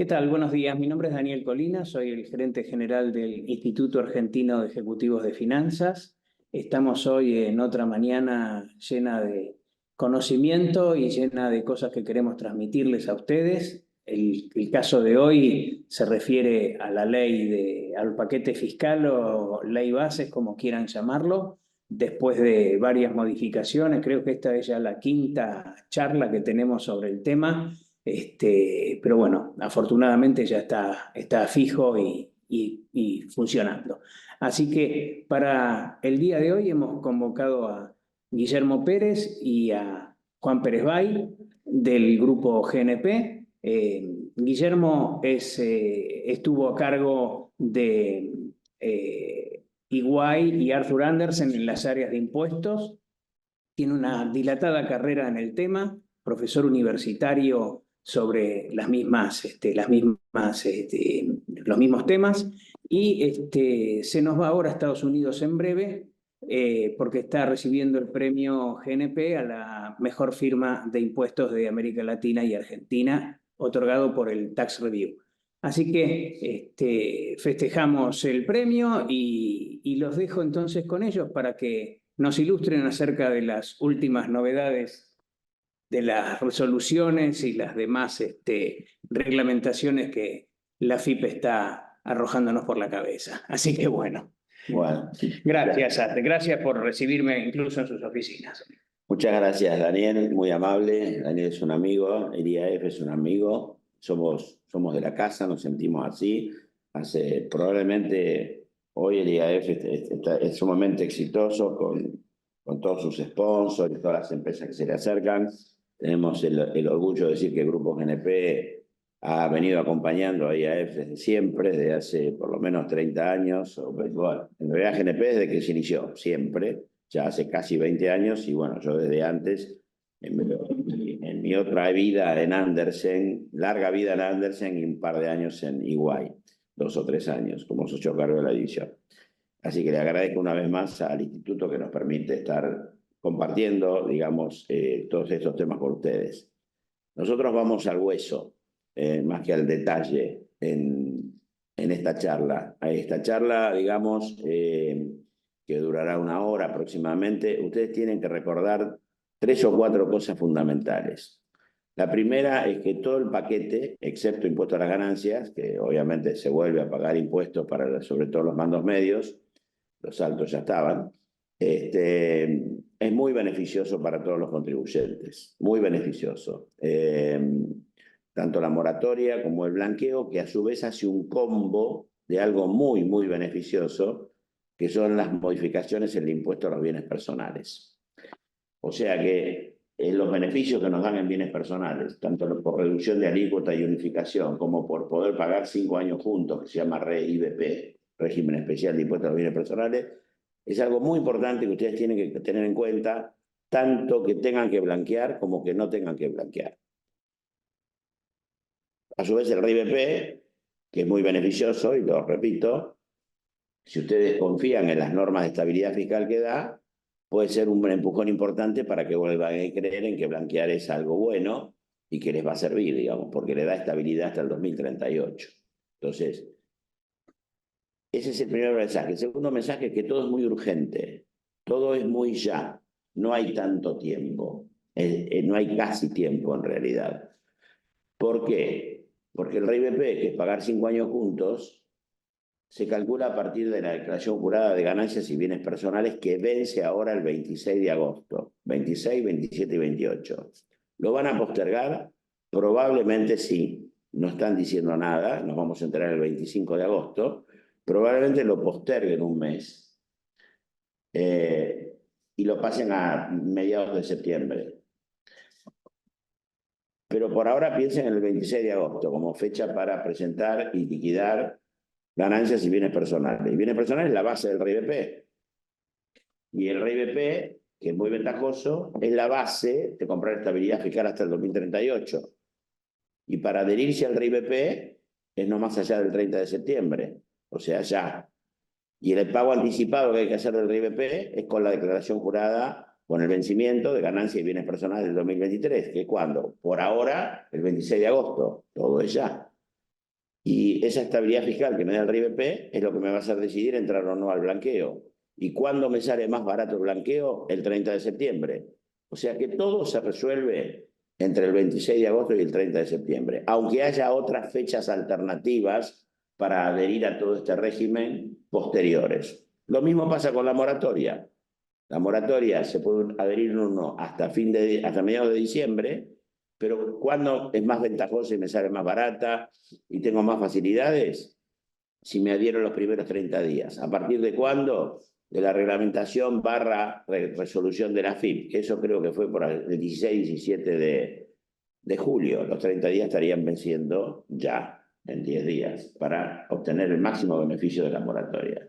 ¿Qué tal? Buenos días. Mi nombre es Daniel Colina, soy el gerente general del Instituto Argentino de Ejecutivos de Finanzas. Estamos hoy en otra mañana llena de conocimiento y llena de cosas que queremos transmitirles a ustedes. El caso de hoy se refiere a la al paquete fiscal o ley bases, como quieran llamarlo, después de varias modificaciones. Creo que esta es ya la quinta charla que tenemos sobre el tema. Pero bueno, afortunadamente ya está fijo y funcionando. Así que para el día de hoy hemos convocado a Guillermo Pérez y a Juan Pérez Bay del grupo GNP. Guillermo estuvo a cargo de EY y Arthur Andersen en las áreas de impuestos. Tiene una dilatada carrera en el tema, profesor universitario sobre los mismos temas, y se nos va ahora a Estados Unidos en breve, porque está recibiendo el premio GNP a la mejor firma de impuestos de América Latina y Argentina, otorgado por el Tax Review. Así que festejamos el premio y los dejo entonces con ellos para que nos ilustren acerca de las últimas novedades de las resoluciones y las demás reglamentaciones que la FIP está arrojándonos por la cabeza. Así que bueno, gracias, Arte. Gracias por recibirme incluso en sus oficinas. Muchas gracias, Daniel, muy amable. Daniel es un amigo, el IAF es un amigo, somos de la casa, nos sentimos así. Probablemente hoy el IAF es sumamente exitoso con todos sus sponsors y todas las empresas que se le acercan. Tenemos el orgullo de decir que el Grupo GNP ha venido acompañando a IAF desde siempre, desde hace por lo menos 30 años. Bueno, en realidad GNP desde que se inició, siempre. Ya hace casi 20 años, y bueno, yo desde antes, en mi otra vida en Andersen, larga vida en Andersen y un par de años en EY, 2 o 3 años como socio cargo de la división. Así que le agradezco una vez más al instituto que nos permite estar compartiendo, digamos, todos estos temas con ustedes. Nosotros vamos al hueso, más que al detalle en esta charla. A esta charla, digamos, que durará 1 hora aproximadamente, ustedes tienen que recordar 3 o 4 cosas fundamentales. La primera es que todo el paquete, excepto impuesto a las ganancias, que obviamente se vuelve a pagar impuestos sobre todo los mandos medios, los altos ya estaban, es muy beneficioso para todos los contribuyentes, muy beneficioso. Tanto la moratoria como el blanqueo, que a su vez hace un combo de algo muy, muy beneficioso, que son las modificaciones en el impuesto a los bienes personales. O sea que los beneficios que nos dan en bienes personales, tanto por reducción de alícuota y unificación, como por poder pagar 5 años juntos, que se llama REIBP, Régimen Especial de Impuestos a los Bienes Personales, es algo muy importante que ustedes tienen que tener en cuenta, tanto que tengan que blanquear como que no tengan que blanquear. A su vez, el REIBP, que es muy beneficioso, y lo repito, si ustedes confían en las normas de estabilidad fiscal que da, puede ser un empujón importante para que vuelvan a creer en que blanquear es algo bueno y que les va a servir, digamos, porque le da estabilidad hasta el 2038. Entonces, ese es el primer mensaje. El segundo mensaje es que todo es muy urgente, todo es muy ya, no hay tanto tiempo, no hay casi tiempo en realidad. ¿Por qué? Porque el REIBP, que es pagar 5 años juntos, se calcula a partir de la declaración jurada de ganancias y bienes personales que vence ahora el 26 de agosto, 26, 27 y 28. ¿Lo van a postergar? Probablemente sí. No están diciendo nada, nos vamos a enterar el 25 de agosto. Probablemente lo posterguen un mes y lo pasen a mediados de septiembre. Pero por ahora piensen en el 26 de agosto como fecha para presentar y liquidar ganancias y bienes personales. Y bienes personales es la base del REIBP. Y el REIBP, que es muy ventajoso, es la base de comprar estabilidad fiscal hasta el 2038. Y para adherirse al REIBP es no más allá del 30 de septiembre, o sea, ya. Y el pago anticipado que hay que hacer del REIBP es con la declaración jurada, con el vencimiento de ganancias y bienes personales del 2023, que es cuando, por ahora, el 26 de agosto, todo es ya. Y esa estabilidad fiscal que me da el RIBP es lo que me va a hacer decidir entrar o no al blanqueo. ¿Y cuándo me sale más barato el blanqueo? El 30 de septiembre. O sea que todo se resuelve entre el 26 de agosto y el 30 de septiembre. Aunque haya otras fechas alternativas para adherir a todo este régimen posteriores. Lo mismo pasa con la moratoria. La moratoria se puede adherir uno hasta mediados de diciembre, pero ¿cuándo es más ventajoso y me sale más barata y tengo más facilidades? Si me adhiero los primeros 30 días. ¿A partir de cuándo? De la reglamentación / resolución de la FIP, que eso creo que fue por el 16-17 de julio. Los 30 días estarían venciendo ya en 10 días para obtener el máximo beneficio de la moratoria.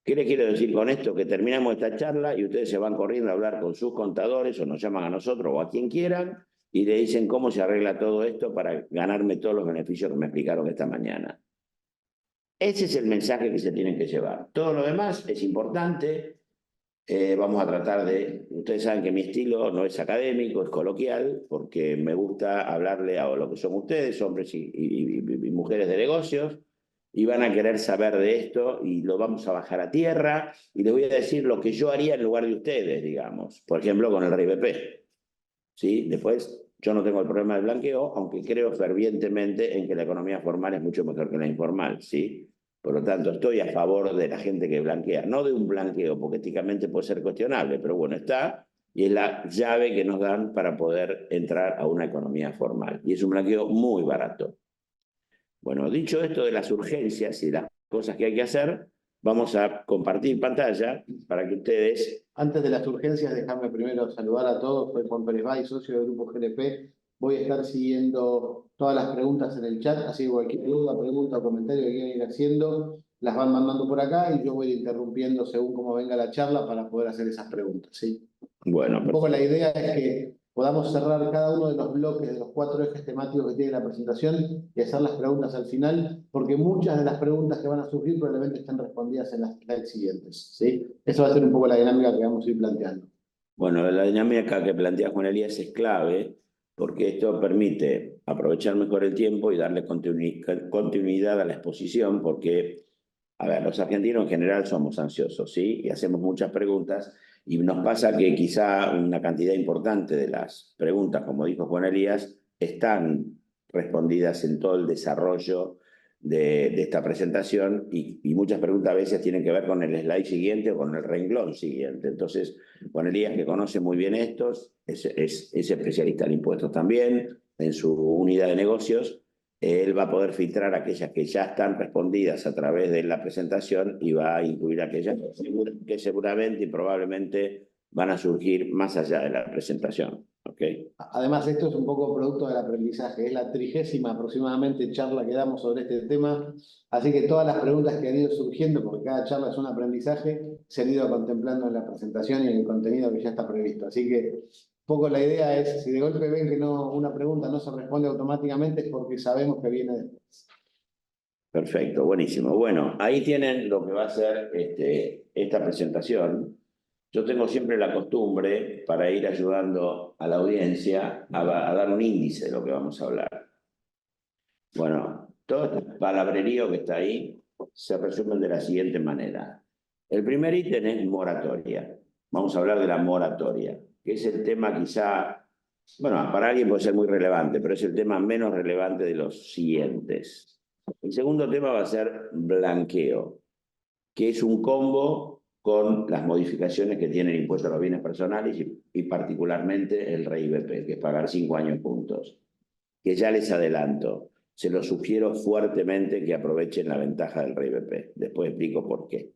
¿Qué le quiero decir con esto? Que terminamos esta charla y ustedes se van corriendo a hablar con sus contadores o nos llaman a nosotros o a quien quieran y le dicen cómo se arregla todo esto para ganarme todos los beneficios que me explicaron esta mañana. Ese es el mensaje que se tienen que llevar. Todo lo demás es importante. Vamos a tratar de... Ustedes saben que mi estilo no es académico, es coloquial, porque me gusta hablarle a lo que son ustedes, hombres y mujeres de negocios, y van a querer saber de esto y lo vamos a bajar a tierra y les voy a decir lo que yo haría en lugar de ustedes, digamos. Por ejemplo, con el RIBP. ¿Sí? Después, yo no tengo el problema del blanqueo, aunque creo fervientemente en que la economía formal es mucho mejor que la informal, ¿sí? Por lo tanto, estoy a favor de la gente que blanquea, no de un blanqueo, porque éticamente puede ser cuestionable, pero bueno, está, y es la llave que nos dan para poder entrar a una economía formal. Y es un blanqueo muy barato. Bueno, dicho esto de las urgencias y las cosas que hay que hacer, vamos a compartir pantalla para que ustedes... Antes de las urgencias, déjame primero saludar a todos. Soy Juan Pérez Bay, socio del Grupo GNP. Voy a estar siguiendo todas las preguntas en el chat, así que cualquier duda, pregunta o comentario que quieran ir haciendo, las van mandando por acá y yo voy interrumpiendo según cómo venga la charla para poder hacer esas preguntas, ¿sí? Bueno, un poco la idea es que podamos cerrar cada uno de los bloques de los 4 ejes temáticos que tiene la presentación y hacer las preguntas al final, porque muchas de las preguntas que van a surgir probablemente estén respondidas en las slides siguientes, ¿sí? Eso va a ser un poco la dinámica que vamos a ir planteando. Bueno, la dinámica que plantea Juan Elías es clave porque esto permite aprovechar mejor el tiempo y darle continuidad a la exposición porque, a ver, los argentinos en general somos ansiosos, ¿sí? Y hacemos muchas preguntas y nos pasa que quizá una cantidad importante de las preguntas, como dijo Juan Elías, están respondidas en todo el desarrollo de esta presentación y muchas preguntas a veces tienen que ver con el slide siguiente o con el renglón siguiente. Entonces, Juan Elías, que conoce muy bien estos, es especialista en impuestos también, en su unidad de negocios, él va a poder filtrar aquellas que ya están respondidas a través de la presentación y va a incluir aquellas que seguramente y probablemente van a surgir más allá de la presentación. ¿Okay? Además, esto es un poco producto del aprendizaje. Es la 30ª aproximadamente charla que damos sobre este tema. Así que todas las preguntas que han ido surgiendo, porque cada charla es un aprendizaje, se han ido contemplando en la presentación y en el contenido que ya está previsto. Así que un poco la idea es, si de golpe ven que una pregunta no se responde automáticamente, es porque sabemos que viene después. Perfecto, buenísimo. Bueno, ahí tienen lo que va a ser esta presentación. Yo tengo siempre la costumbre, para ir ayudando a la audiencia, a dar un índice de lo que vamos a hablar. Bueno, todo este palabrerío que está ahí se resume de la siguiente manera. El primer ítem es moratoria. Vamos a hablar de la moratoria, que es el tema quizá, bueno, para alguien puede ser muy relevante, pero es el tema menos relevante de los siguientes. El segundo tema va a ser blanqueo, que es un combo con las modificaciones que tiene el impuesto a los bienes personales y particularmente el RIBP, que es pagar 5 años puntos. Que ya les adelanto, se los sugiero fuertemente que aprovechen la ventaja del RIBP. Después explico por qué.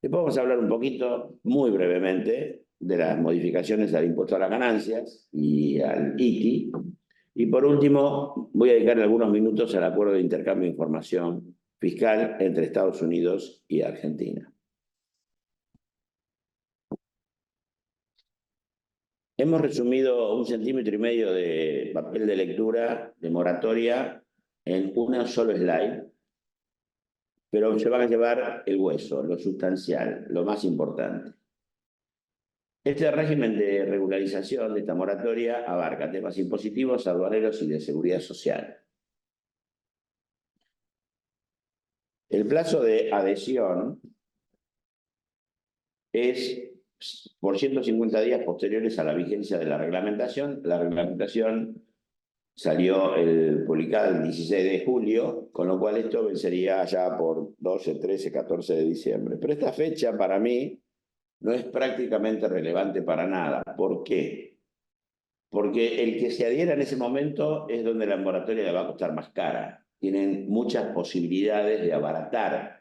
Después vamos a hablar un poquito, muy brevemente, de las modificaciones al impuesto a las ganancias y al ITI. Y por último, voy a dedicar algunos minutos al acuerdo de intercambio de información fiscal entre Estados Unidos y Argentina. Hemos resumido 1,5 centímetros de papel de lectura de moratoria en un solo slide, pero se van a llevar el hueso, lo sustancial, lo más importante. Este régimen de regularización de esta moratoria abarca temas impositivos, aduaneros y de seguridad social. El plazo de adhesión es por 150 días posteriores a la vigencia de la reglamentación. La reglamentación salió publicada el 16 de julio, con lo cual esto vencería ya por 12, 13, 14 de diciembre. Pero esta fecha para mí no es prácticamente relevante para nada. ¿Por qué? Porque el que se adhiera en ese momento es donde la moratoria le va a costar más cara. Tienen muchas posibilidades de abaratar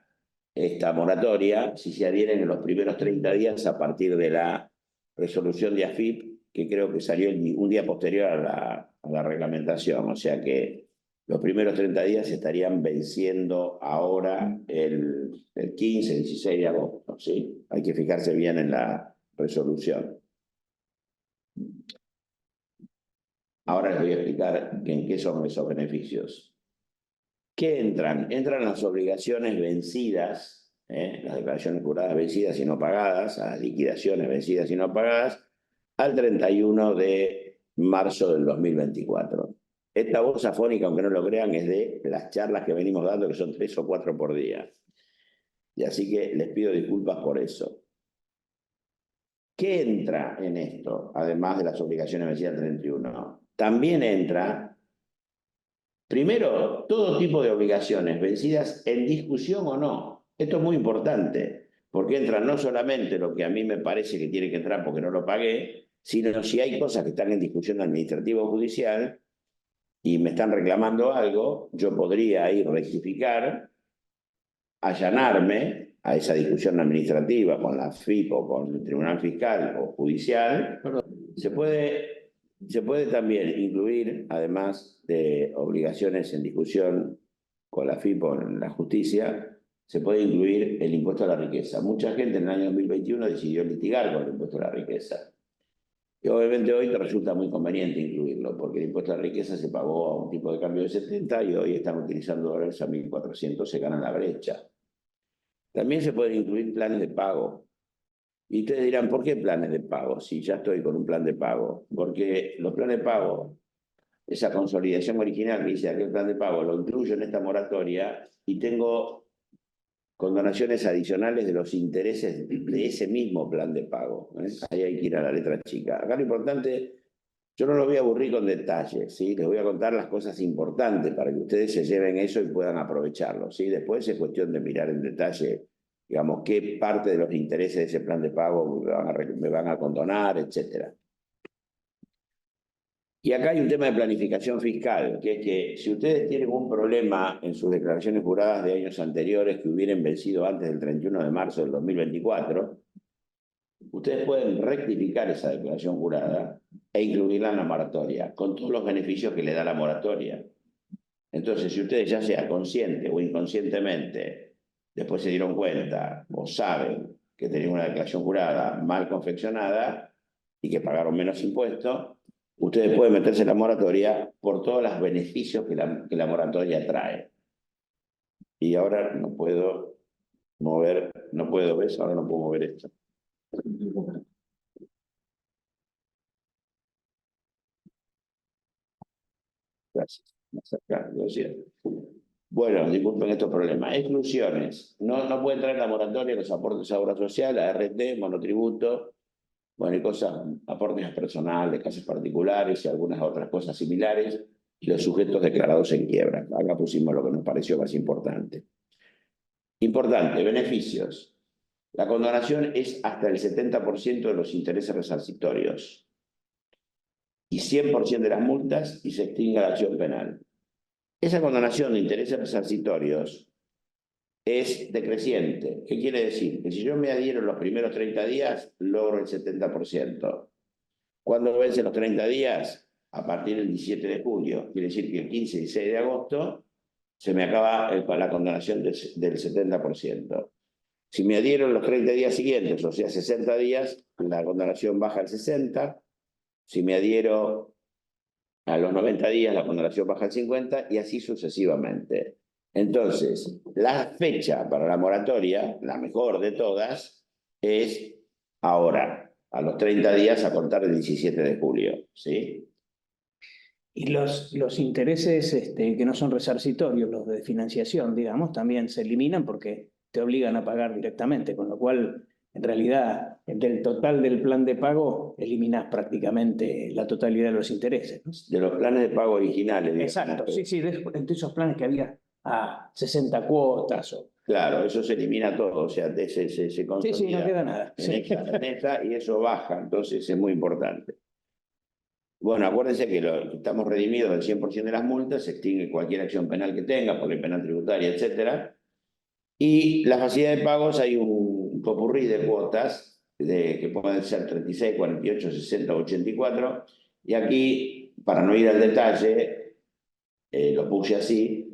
esta moratoria si se adhieren en los primeros 30 días a partir de la resolución de AFIP, que creo que salió un día posterior a la reglamentación. O sea que los primeros 30 días estarían venciendo ahora el 15, 16 de agosto. ¿Sí? Hay que fijarse bien en la resolución. Ahora les voy a explicar en qué son esos beneficios. ¿Qué entran? Entran las obligaciones vencidas, las declaraciones juradas vencidas y no pagadas, las liquidaciones vencidas y no pagadas, al 31 de marzo del 2024. Esta voz afónica, aunque no lo crean, es de las charlas que venimos dando, que son 3 o 4 por día. Y así que les pido disculpas por eso. ¿Qué entra en esto, además de las obligaciones vencidas al 31? También entra, primero, todo tipo de obligaciones vencidas en discusión o no. Esto es muy importante, porque entra no solamente lo que a mí me parece que tiene que entrar porque no lo pagué, sino si hay cosas que están en discusión administrativa o judicial y me están reclamando algo, yo podría ir a rectificar, allanarme a esa discusión administrativa con la FIP o con el Tribunal Fiscal o Judicial. Se puede también incluir, además de obligaciones en discusión con la FIP o en la justicia, se puede incluir el impuesto a la riqueza. Mucha gente en el año 2021 decidió litigar con el impuesto a la riqueza. Y obviamente hoy te resulta muy conveniente incluirlo, porque el impuesto a la riqueza se pagó a un tipo de cambio de 70 y hoy están utilizando dólares a 1.400, se ganan la brecha. También se pueden incluir planes de pago. Y ustedes dirán, ¿por qué planes de pago? Si ya estoy con un plan de pago. Porque los planes de pago, esa consolidación original que dice aquel plan de pago, lo incluyo en esta moratoria y tengo condonaciones adicionales de los intereses de ese mismo plan de pago. Ahí hay que ir a la letra chica. Acá lo importante, yo no los voy a aburrir con detalles, ¿sí? Les voy a contar las cosas importantes para que ustedes se lleven eso y puedan aprovecharlo, ¿sí? Después es cuestión de mirar en detalle, digamos, qué parte de los intereses de ese plan de pago me van a condonar, etc. Y acá hay un tema de planificación fiscal, que es que si ustedes tienen un problema en sus declaraciones juradas de años anteriores que hubieran vencido antes del 31 de marzo del 2024, ustedes pueden rectificar esa declaración jurada e incluirla en la moratoria, con todos los beneficios que le da la moratoria. Entonces, si ustedes ya sea consciente o inconscientemente, después se dieron cuenta o saben que tenían una declaración jurada mal confeccionada y que pagaron menos impuestos, ustedes pueden meterse en la moratoria por todos los beneficios que la moratoria trae. Y ahora no puedo mover, ¿ves? Ahora no puedo mover esto. Gracias. Bueno, disculpen estos problemas. Exclusiones. No pueden traer la moratoria, los aportes a obra social, ART, monotributo, bueno, y cosas, aportes personales, casos particulares y algunas otras cosas similares, y los sujetos declarados en quiebra. Acá pusimos lo que nos pareció más importante. Importante, beneficios. La condonación es hasta el 70% de los intereses resarcitorios y 100% de las multas y se extingue la acción penal. Esa condonación de intereses resarcitorios es decreciente. ¿Qué quiere decir? Que si yo me adhiero en los primeros 30 días, logro el 70%. ¿Cuándo vencen los 30 días? A partir del 17 de julio. Quiere decir que el 15 y 16 de agosto se me acaba la condonación del 70%. Si me adhiero en los 30 días siguientes, o sea, 60 días, la condonación baja al 60%. Si me adhiero a los 90 días, la condonación baja al 50% y así sucesivamente. Entonces, la fecha para la moratoria, la mejor de todas, es ahora, a los 30 días a contar del 17 de julio, ¿sí? Y los intereses que no son resarcitorios, los de financiación, digamos, también se eliminan porque te obligan a pagar directamente, con lo cual, en realidad, del total del plan de pago, eliminas prácticamente la totalidad de los intereses, ¿no? De los planes de pago originales, digamos. Exacto, sí, sí, de esos planes que había a 60 cuotas. Claro, eso se elimina todo, o sea, se consolida. Sí, sí, no queda nada. En esta, y eso baja, entonces es muy importante. Bueno, acuérdense que estamos redimidos del 100% de las multas, se extingue cualquier acción penal que tenga, por ley penal tributaria, etcétera. Y la facilidad de pagos, hay un popurrí de cuotas, que pueden ser 36, 48, 60, 84. Y aquí, para no ir al detalle, lo puse así,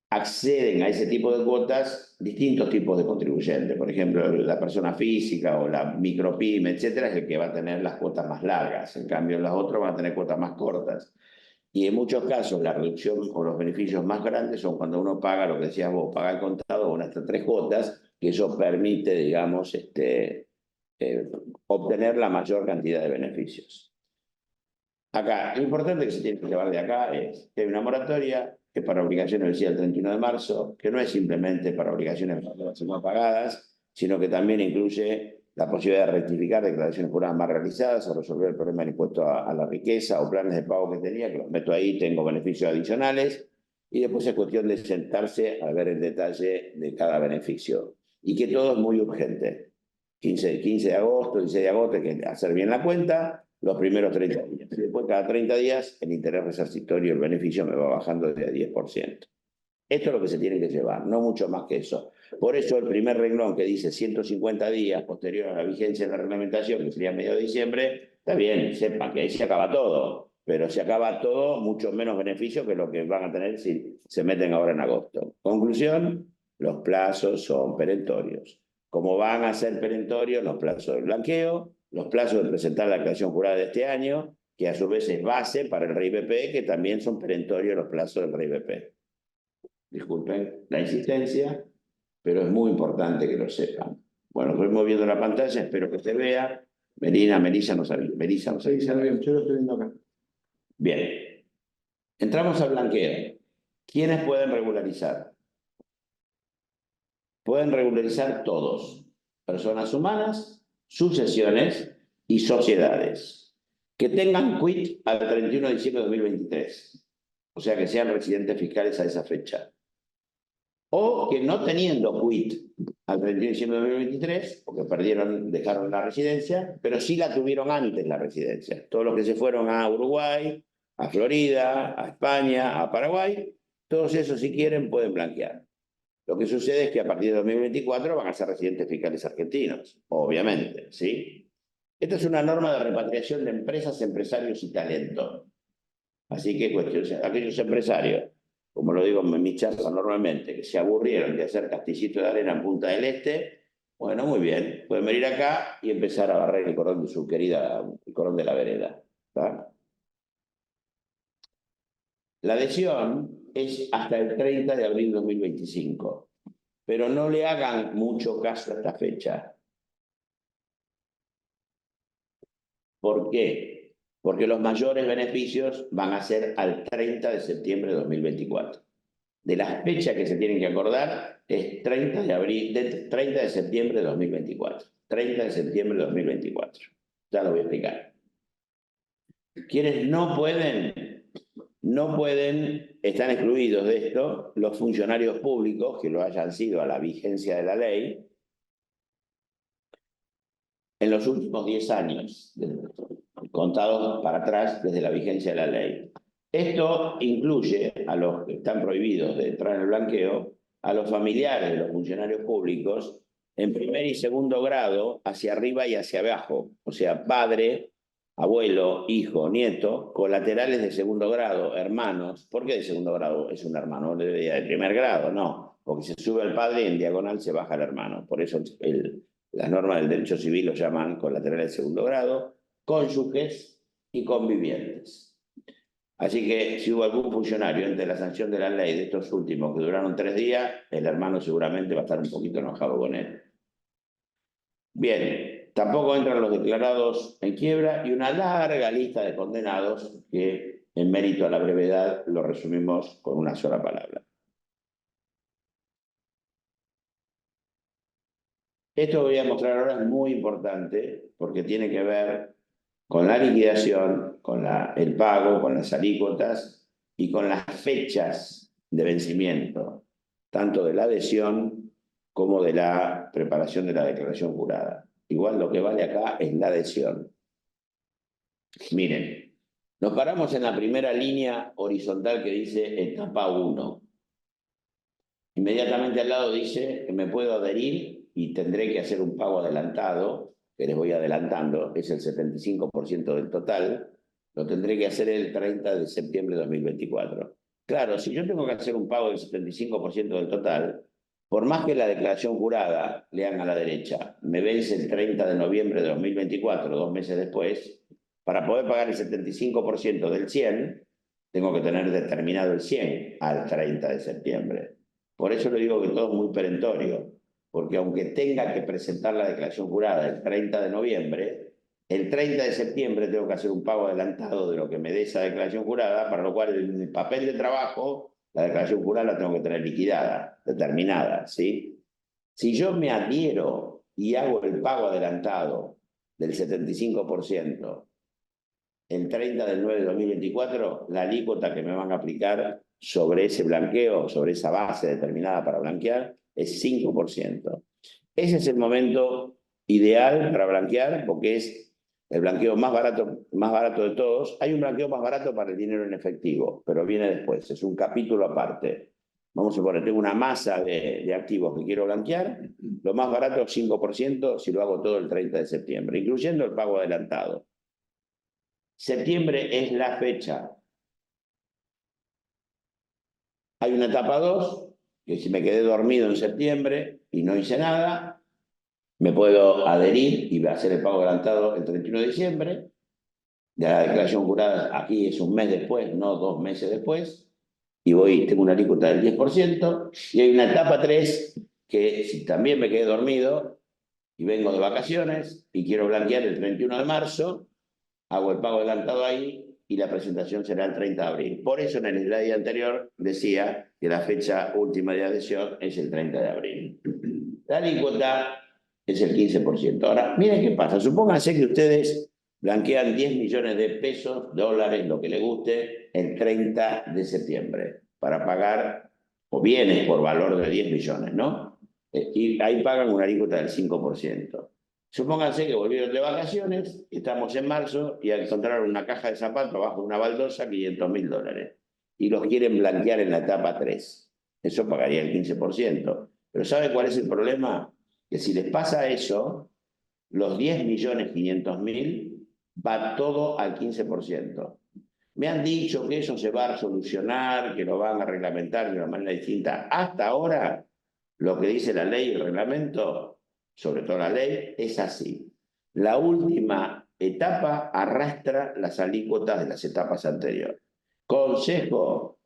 acceden a ese tipo de cuotas distintos tipos de contribuyentes. Por ejemplo, la persona física o la micropyme, etcétera, es el que va a tener las cuotas más largas. En cambio, los otros van a tener cuotas más cortas. Y en muchos casos, la reducción o los beneficios más grandes son cuando uno paga, lo que decías vos, paga el contado o hasta 3 cuotas, que eso permite, digamos, obtener la mayor cantidad de beneficios. Acá, lo importante que se tiene que llevar de acá es que hay una moratoria que para obligaciones vencida el 31 de marzo, que no es simplemente para obligaciones no pagadas, sino que también incluye la posibilidad de rectificar declaraciones juradas más realizadas o resolver el problema del impuesto a la riqueza o planes de pago que tenía, que los meto ahí, tengo beneficios adicionales, y después es cuestión de sentarse a ver el detalle de cada beneficio. Y que todo es muy urgente. 15 de agosto, 16 de agosto, hay que hacer bien la cuenta, los primeros 30 días. Y después, cada 30 días, el interés resarcitorio, el beneficio me va bajando de 10%. Esto es lo que se tiene que llevar, no mucho más que eso. Por eso el primer renglón que dice 150 días posterior a la vigencia de la reglamentación, que sería medio de diciembre, está bien, sepan que ahí se acaba todo, pero se acaba todo, mucho menos beneficio que lo que van a tener si se meten ahora en agosto. Conclusión, los plazos son perentorios. Como van a ser perentorios los plazos del blanqueo, los plazos de presentar la declaración jurada de este año, que a su vez es base para el REI-BP, que también son perentorios los plazos del REI-BP. Disculpen la insistencia, pero es muy importante que lo sepan. Bueno, estoy moviendo la pantalla, espero que se vea. Melissa nos avisa. Sí, está bien, yo lo estoy viendo acá. Bien. Entramos al blanqueo. ¿Quiénes pueden regularizar? Pueden regularizar todos. Personas humanas, sucesiones y sociedades. Que tengan quit al 31 de diciembre de 2023. O sea, que sean residentes fiscales a esa fecha. O que no teniendo quit al 31 de diciembre de 2023, porque dejaron la residencia, pero sí la tuvieron antes la residencia. Todos los que se fueron a Uruguay, a Florida, a España, a Paraguay, todos esos si quieren pueden blanquear. Lo que sucede es que a partir de 2024 van a ser residentes fiscales argentinos, obviamente, ¿sí? Esta es una norma de repatriación de empresas, empresarios y talento. Así que aquellos empresarios, como lo digo en mi charla normalmente, que se aburrieron de hacer castillito de arena en Punta del Este, bueno, muy bien, pueden venir acá y empezar a barrer el cordón de su querida, el cordón de la vereda. ¿Tá? La adhesión es hasta el 30 de abril de 2025, pero no le hagan mucho caso a esta fecha. ¿Por qué? Porque los mayores beneficios van a ser al 30 de septiembre de 2024. De las fechas que se tienen que acordar es 30 de septiembre de 2024. 30 de septiembre de 2024. Ya lo voy a explicar. Quienes no pueden, están excluidos de esto, los funcionarios públicos que lo hayan sido a la vigencia de la ley en los últimos 10 años, contados para atrás desde la vigencia de la ley. Esto incluye a los que están prohibidos de entrar en el blanqueo, a los familiares de los funcionarios públicos, en primer y segundo grado, hacia arriba y hacia abajo, o sea, padre, abuelo, hijo, nieto, colaterales de segundo grado, hermanos. ¿Por qué de segundo grado es un hermano? ¿No debería de primer grado? No, porque se sube el padre y en diagonal se baja el hermano. Por eso las normas del derecho civil lo llaman colaterales de segundo grado, cónyuges y convivientes. Así que si hubo algún funcionario entre la sanción de la ley de estos últimos que duraron 3 días, el hermano seguramente va a estar un poquito enojado con él. Bien, tampoco entran los declarados en quiebra y una larga lista de condenados que en mérito a la brevedad, lo resumimos con una sola palabra. Esto que voy a mostrar ahora es muy importante porque tiene que ver con la liquidación, con el pago, con las alícuotas y con las fechas de vencimiento, tanto de la adhesión como de la preparación de la declaración jurada. Igual lo que vale acá es la adhesión. Miren, nos paramos en la primera línea horizontal que dice etapa 1. Inmediatamente al lado dice que me puedo adherir y tendré que hacer un pago adelantado, que les voy adelantando, es el 75% del total, lo tendré que hacer el 30 de septiembre de 2024. Claro, si yo tengo que hacer un pago del 75% del total, por más que la declaración jurada, lean a la derecha, me vence el 30 de noviembre de 2024, 2 meses después, para poder pagar el 75% del 100, tengo que tener determinado el 100 al 30 de septiembre. Por eso le digo que todo es muy perentorio, porque aunque tenga que presentar la declaración jurada el 30 de noviembre, el 30 de septiembre tengo que hacer un pago adelantado de lo que me dé esa declaración jurada, para lo cual en el papel de trabajo, la declaración jurada la tengo que tener liquidada, determinada, ¿sí? Si yo me adhiero y hago el pago adelantado del 75%, el 30 del 9 de 2024, la alícuota que me van a aplicar sobre ese blanqueo, sobre esa base determinada para blanquear, es 5%. Ese es el momento ideal para blanquear, porque es el blanqueo más barato de todos. Hay un blanqueo más barato para el dinero en efectivo, pero viene después, es un capítulo aparte. Vamos a suponer, tengo una masa de activos que quiero blanquear, lo más barato es 5% si lo hago todo el 30 de septiembre, incluyendo el pago adelantado. Septiembre es la fecha. Hay una etapa 2, que si me quedé dormido en septiembre y no hice nada, me puedo adherir y hacer el pago adelantado el 31 de diciembre. De la declaración jurada aquí es un mes después, no 2 meses después. Y tengo una alícuota del 10%. Y hay una etapa 3, que si también me quedé dormido y vengo de vacaciones y quiero blanquear el 31 de marzo, hago el pago adelantado ahí y la presentación será el 30 de abril. Por eso en el slide anterior decía que la fecha última de adhesión es el 30 de abril. La alícuota es el 15%. Ahora, miren qué pasa. Supónganse que ustedes blanquean 10 millones de pesos, dólares, lo que les guste, el 30 de septiembre para pagar, o bienes por valor de 10 millones, ¿no? Y ahí pagan una alícuota del 5%. Supónganse que volvieron de vacaciones, estamos en marzo y encontraron una caja de zapatos bajo una baldosa, $500.000, y los quieren blanquear en la etapa 3. Eso pagaría el 15%. Pero ¿sabe cuál es el problema? Que si les pasa eso, los 10.500.000 va todo al 15%. Me han dicho que eso se va a solucionar, que lo van a reglamentar de una manera distinta. Hasta ahora, lo que dice la ley y el reglamento, sobre todo la ley, es así. La última etapa arrastra las alícuotas de las etapas anteriores. Consejo: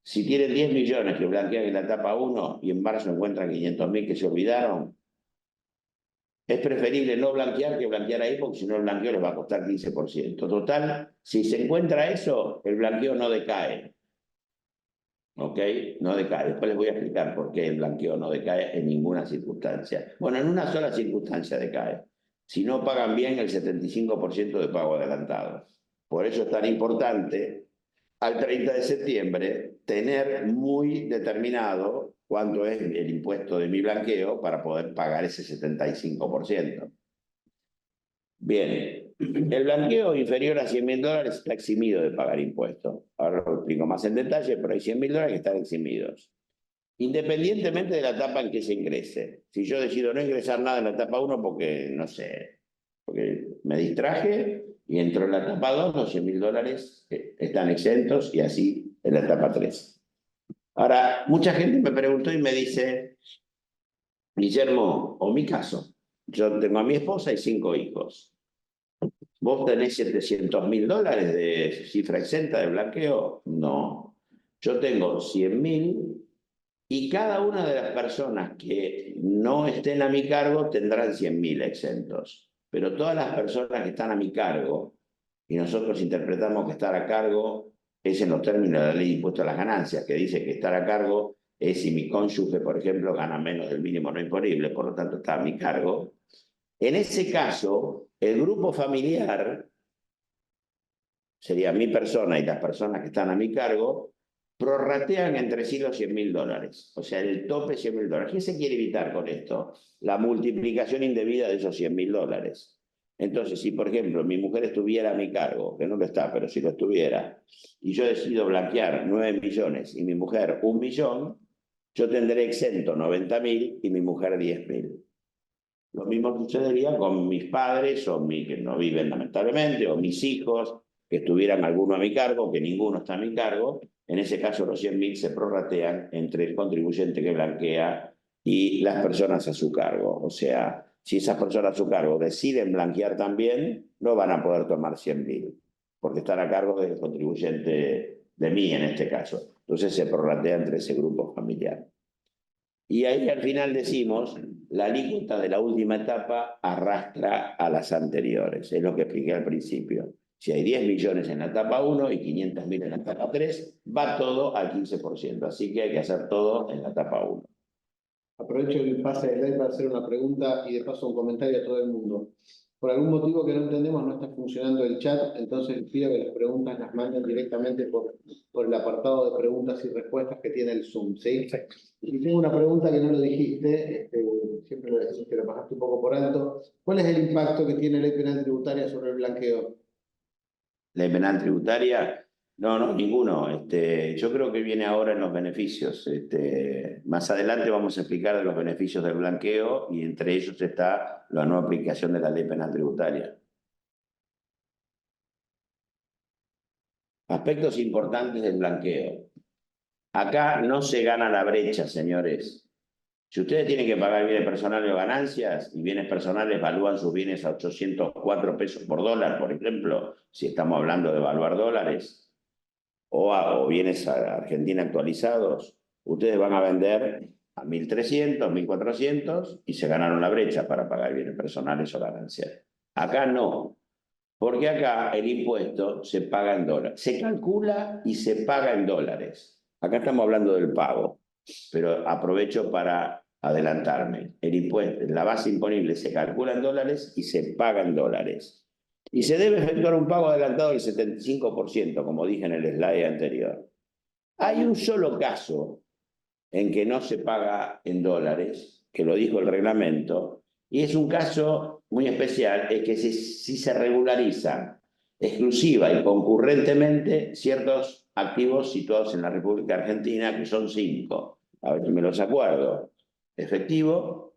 si tienen 10 millones que blanquean en la etapa 1 y en marzo encuentran 500.000 que se olvidaron, es preferible no blanquear que blanquear ahí, porque si no el blanqueo les va a costar 15%. Total, si se encuentra eso, el blanqueo no decae. ¿Ok? No decae. Después les voy a explicar por qué el blanqueo no decae en ninguna circunstancia. Bueno, en una sola circunstancia decae. Si no pagan bien el 75% de pago adelantado. Por eso es tan importante, al 30 de septiembre, tener muy determinado cuánto es el impuesto de mi blanqueo para poder pagar ese 75%. Bien, el blanqueo inferior a $100.000 está eximido de pagar impuestos. Ahora lo explico más en detalle, pero hay $100.000 que están eximidos. Independientemente de la etapa en que se ingrese. Si yo decido no ingresar nada en la etapa 1 porque, no sé, porque me distraje y entro en la etapa 2, los $100.000 están exentos, y así en la etapa 3. Ahora, mucha gente me preguntó y me dice: Guillermo, o mi caso, yo tengo a mi esposa y 5 hijos. ¿Vos tenés $700.000 de cifra exenta de blanqueo? No. Yo tengo 100.000 y cada una de las personas que no estén a mi cargo tendrán 100.000 exentos. Pero todas las personas que están a mi cargo Y nosotros interpretamos que estar a cargo es en los términos de la ley de impuesto a las ganancias, que dice que estar a cargo es si mi cónyuge, por ejemplo, gana menos del mínimo no imponible, por lo tanto está a mi cargo. En ese caso, el grupo familiar, sería mi persona y las personas que están a mi cargo, prorratean entre sí los $100.000. O sea, el tope es $100.000. ¿Qué se quiere evitar con esto? La multiplicación indebida de esos $100.000. Entonces, si por ejemplo mi mujer estuviera a mi cargo, que no lo está, pero si lo estuviera, y yo decido blanquear 9 millones y mi mujer 1 millón, yo tendré exento 90.000 y mi mujer 10.000. Lo mismo sucedería con mis padres, que no viven lamentablemente, o mis hijos, que estuvieran alguno a mi cargo, que ninguno está a mi cargo. En ese caso, los 100.000 se prorratean entre el contribuyente que blanquea y las personas a su cargo. O sea, si esas personas a su cargo deciden blanquear también, no van a poder tomar 100.000, porque están a cargo del contribuyente, de mí en este caso. Entonces se prorratea entre ese grupo familiar. Y ahí al final decimos, la alícuota de la última etapa arrastra a las anteriores, es lo que expliqué al principio. Si hay 10 millones en la etapa 1 y 500.000 en la etapa 3, va todo al 15%, así que hay que hacer todo en la etapa 1. Aprovecho el pase de live para hacer una pregunta y de paso un comentario a todo el mundo. Por algún motivo que no entendemos no está funcionando el chat, entonces pido que las preguntas las manden directamente por el apartado de preguntas y respuestas que tiene el Zoom, ¿sí? Perfecto. Y tengo una pregunta que no lo dijiste, siempre lo decimos que lo pasaste un poco por alto. ¿Cuál es el impacto que tiene la ley penal tributaria sobre el blanqueo? Ley penal tributaria, no, ninguno. Yo creo que viene ahora en los beneficios. Más adelante vamos a explicar de los beneficios del blanqueo y entre ellos está la nueva aplicación de la ley penal tributaria. Aspectos importantes del blanqueo. Acá no se gana la brecha, señores. Si ustedes tienen que pagar bienes personales o ganancias, y bienes personales evalúan sus bienes a 804 pesos por dólar, por ejemplo, si estamos hablando de evaluar dólares, o bienes a Argentina actualizados, ustedes van a vender a 1.300, 1.400 y se ganaron la brecha para pagar bienes personales o ganancias. Acá no, porque acá el impuesto se paga en dólares. Se calcula y se paga en dólares. Acá estamos hablando del pago, pero aprovecho para adelantarme. El impuesto, la base imponible se calcula en dólares y se paga en dólares. Y se debe efectuar un pago adelantado del 75%, como dije en el slide anterior. Hay un solo caso en que no se paga en dólares, que lo dijo el reglamento, y es un caso muy especial, es que si se regularizan exclusiva y concurrentemente ciertos activos situados en la República Argentina, que son 5. A ver si me los acuerdo. Efectivo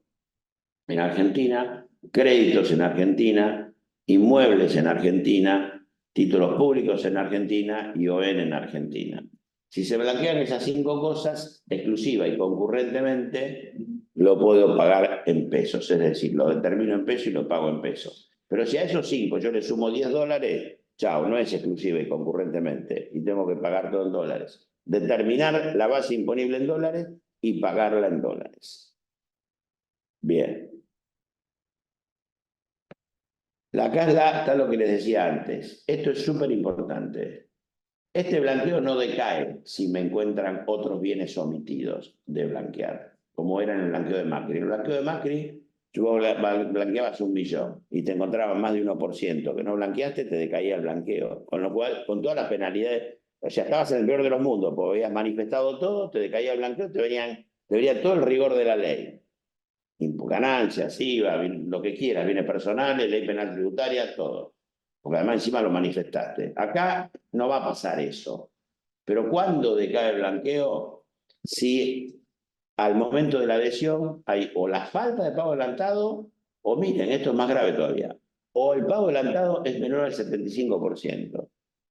en Argentina, créditos en Argentina, inmuebles en Argentina, títulos públicos en Argentina y ON en Argentina. Si se blanquean esas 5 cosas, exclusiva y concurrentemente, lo puedo pagar en pesos, es decir, lo determino en pesos y lo pago en pesos. Pero si a esos 5 yo le sumo $10, chao, no es exclusiva y concurrentemente, y tengo que pagar todo en dólares. Determinar la base imponible en dólares y pagarla en dólares. Bien. Acá está lo que les decía antes. Esto es súper importante. Este blanqueo no decae si me encuentran otros bienes omitidos de blanquear, como era en el blanqueo de Macri. En el blanqueo de Macri, tú blanqueabas 1 millón y te encontrabas más de 1% que no blanqueaste, te decaía el blanqueo. Con lo cual, con todas las penalidades, o sea, estabas en el peor de los mundos, porque habías manifestado todo, te decaía el blanqueo, te venía todo el rigor de la ley. Ganancias, IVA, lo que quieras, bienes personales, ley penal tributaria, todo. Porque además encima lo manifestaste. Acá no va a pasar eso. Pero ¿cuándo decae el blanqueo? Si al momento de la adhesión hay o la falta de pago adelantado, o miren, esto es más grave todavía, o el pago adelantado es menor al 75%.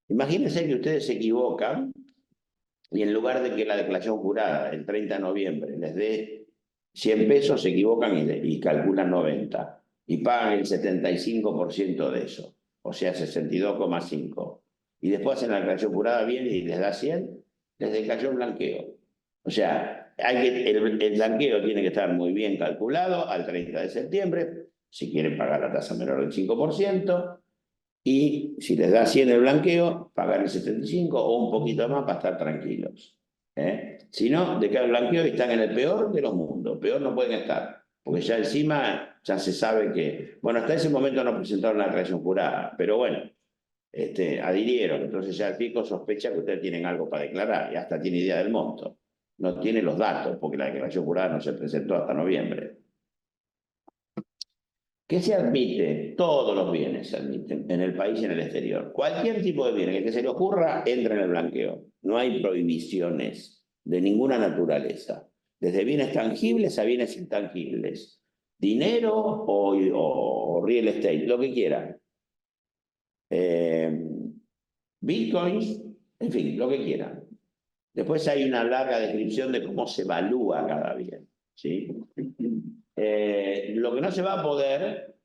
Imagínense que ustedes se equivocan y en lugar de que la declaración jurada el 30 de noviembre les dé 100 pesos, se equivocan y calculan 90 y pagan el 75% de eso, o sea 62,5. Y después en la declaración jurada viene y les da 100, les decayó el blanqueo. O sea, el blanqueo tiene que estar muy bien calculado al 30 de septiembre, si quieren pagar la tasa menor del 5%, Y si les da 100 el blanqueo, pagan el 75 o un poquito más para estar tranquilos. Si no, de cada blanqueo están en el peor de los mundos. Peor no pueden estar. Porque ya encima ya se sabe que... Bueno, hasta ese momento no presentaron la declaración jurada. Pero bueno, adhirieron. Entonces ya el fisco sospecha que ustedes tienen algo para declarar. Y hasta tiene idea del monto. No tiene los datos, porque la declaración jurada no se presentó hasta noviembre. ¿Qué se admite? Todos los bienes se admiten en el país y en el exterior. Cualquier tipo de bienes que se le ocurra entra en el blanqueo. No hay prohibiciones de ninguna naturaleza. Desde bienes tangibles a bienes intangibles. Dinero o real estate, lo que quieran. Bitcoins, en fin, lo que quieran. Después hay una larga descripción de cómo se evalúa cada bien, ¿sí? Lo que no se va a poder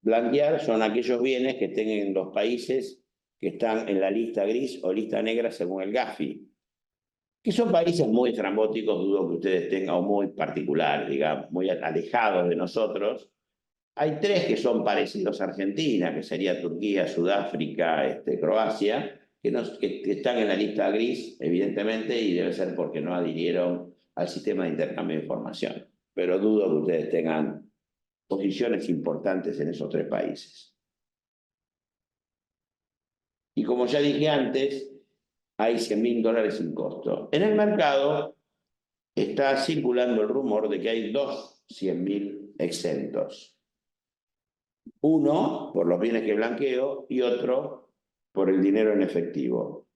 blanquear son aquellos bienes que estén en los países que están en la lista gris o lista negra según el Gafi, que son países muy estrambóticos, dudo que ustedes tengan, o muy particulares, digamos, muy alejados de nosotros. Hay tres que son parecidos a Argentina, que sería Turquía, Sudáfrica, Croacia, que están en la lista gris, evidentemente, y debe ser porque no adhirieron al sistema de intercambio de información. Pero dudo que ustedes tengan posiciones importantes en esos tres países. Y como ya dije antes, hay $100.000 sin costo. En el mercado está circulando el rumor de que hay dos 100.000 exentos. Uno por los bienes que blanqueo y otro por el dinero en efectivo.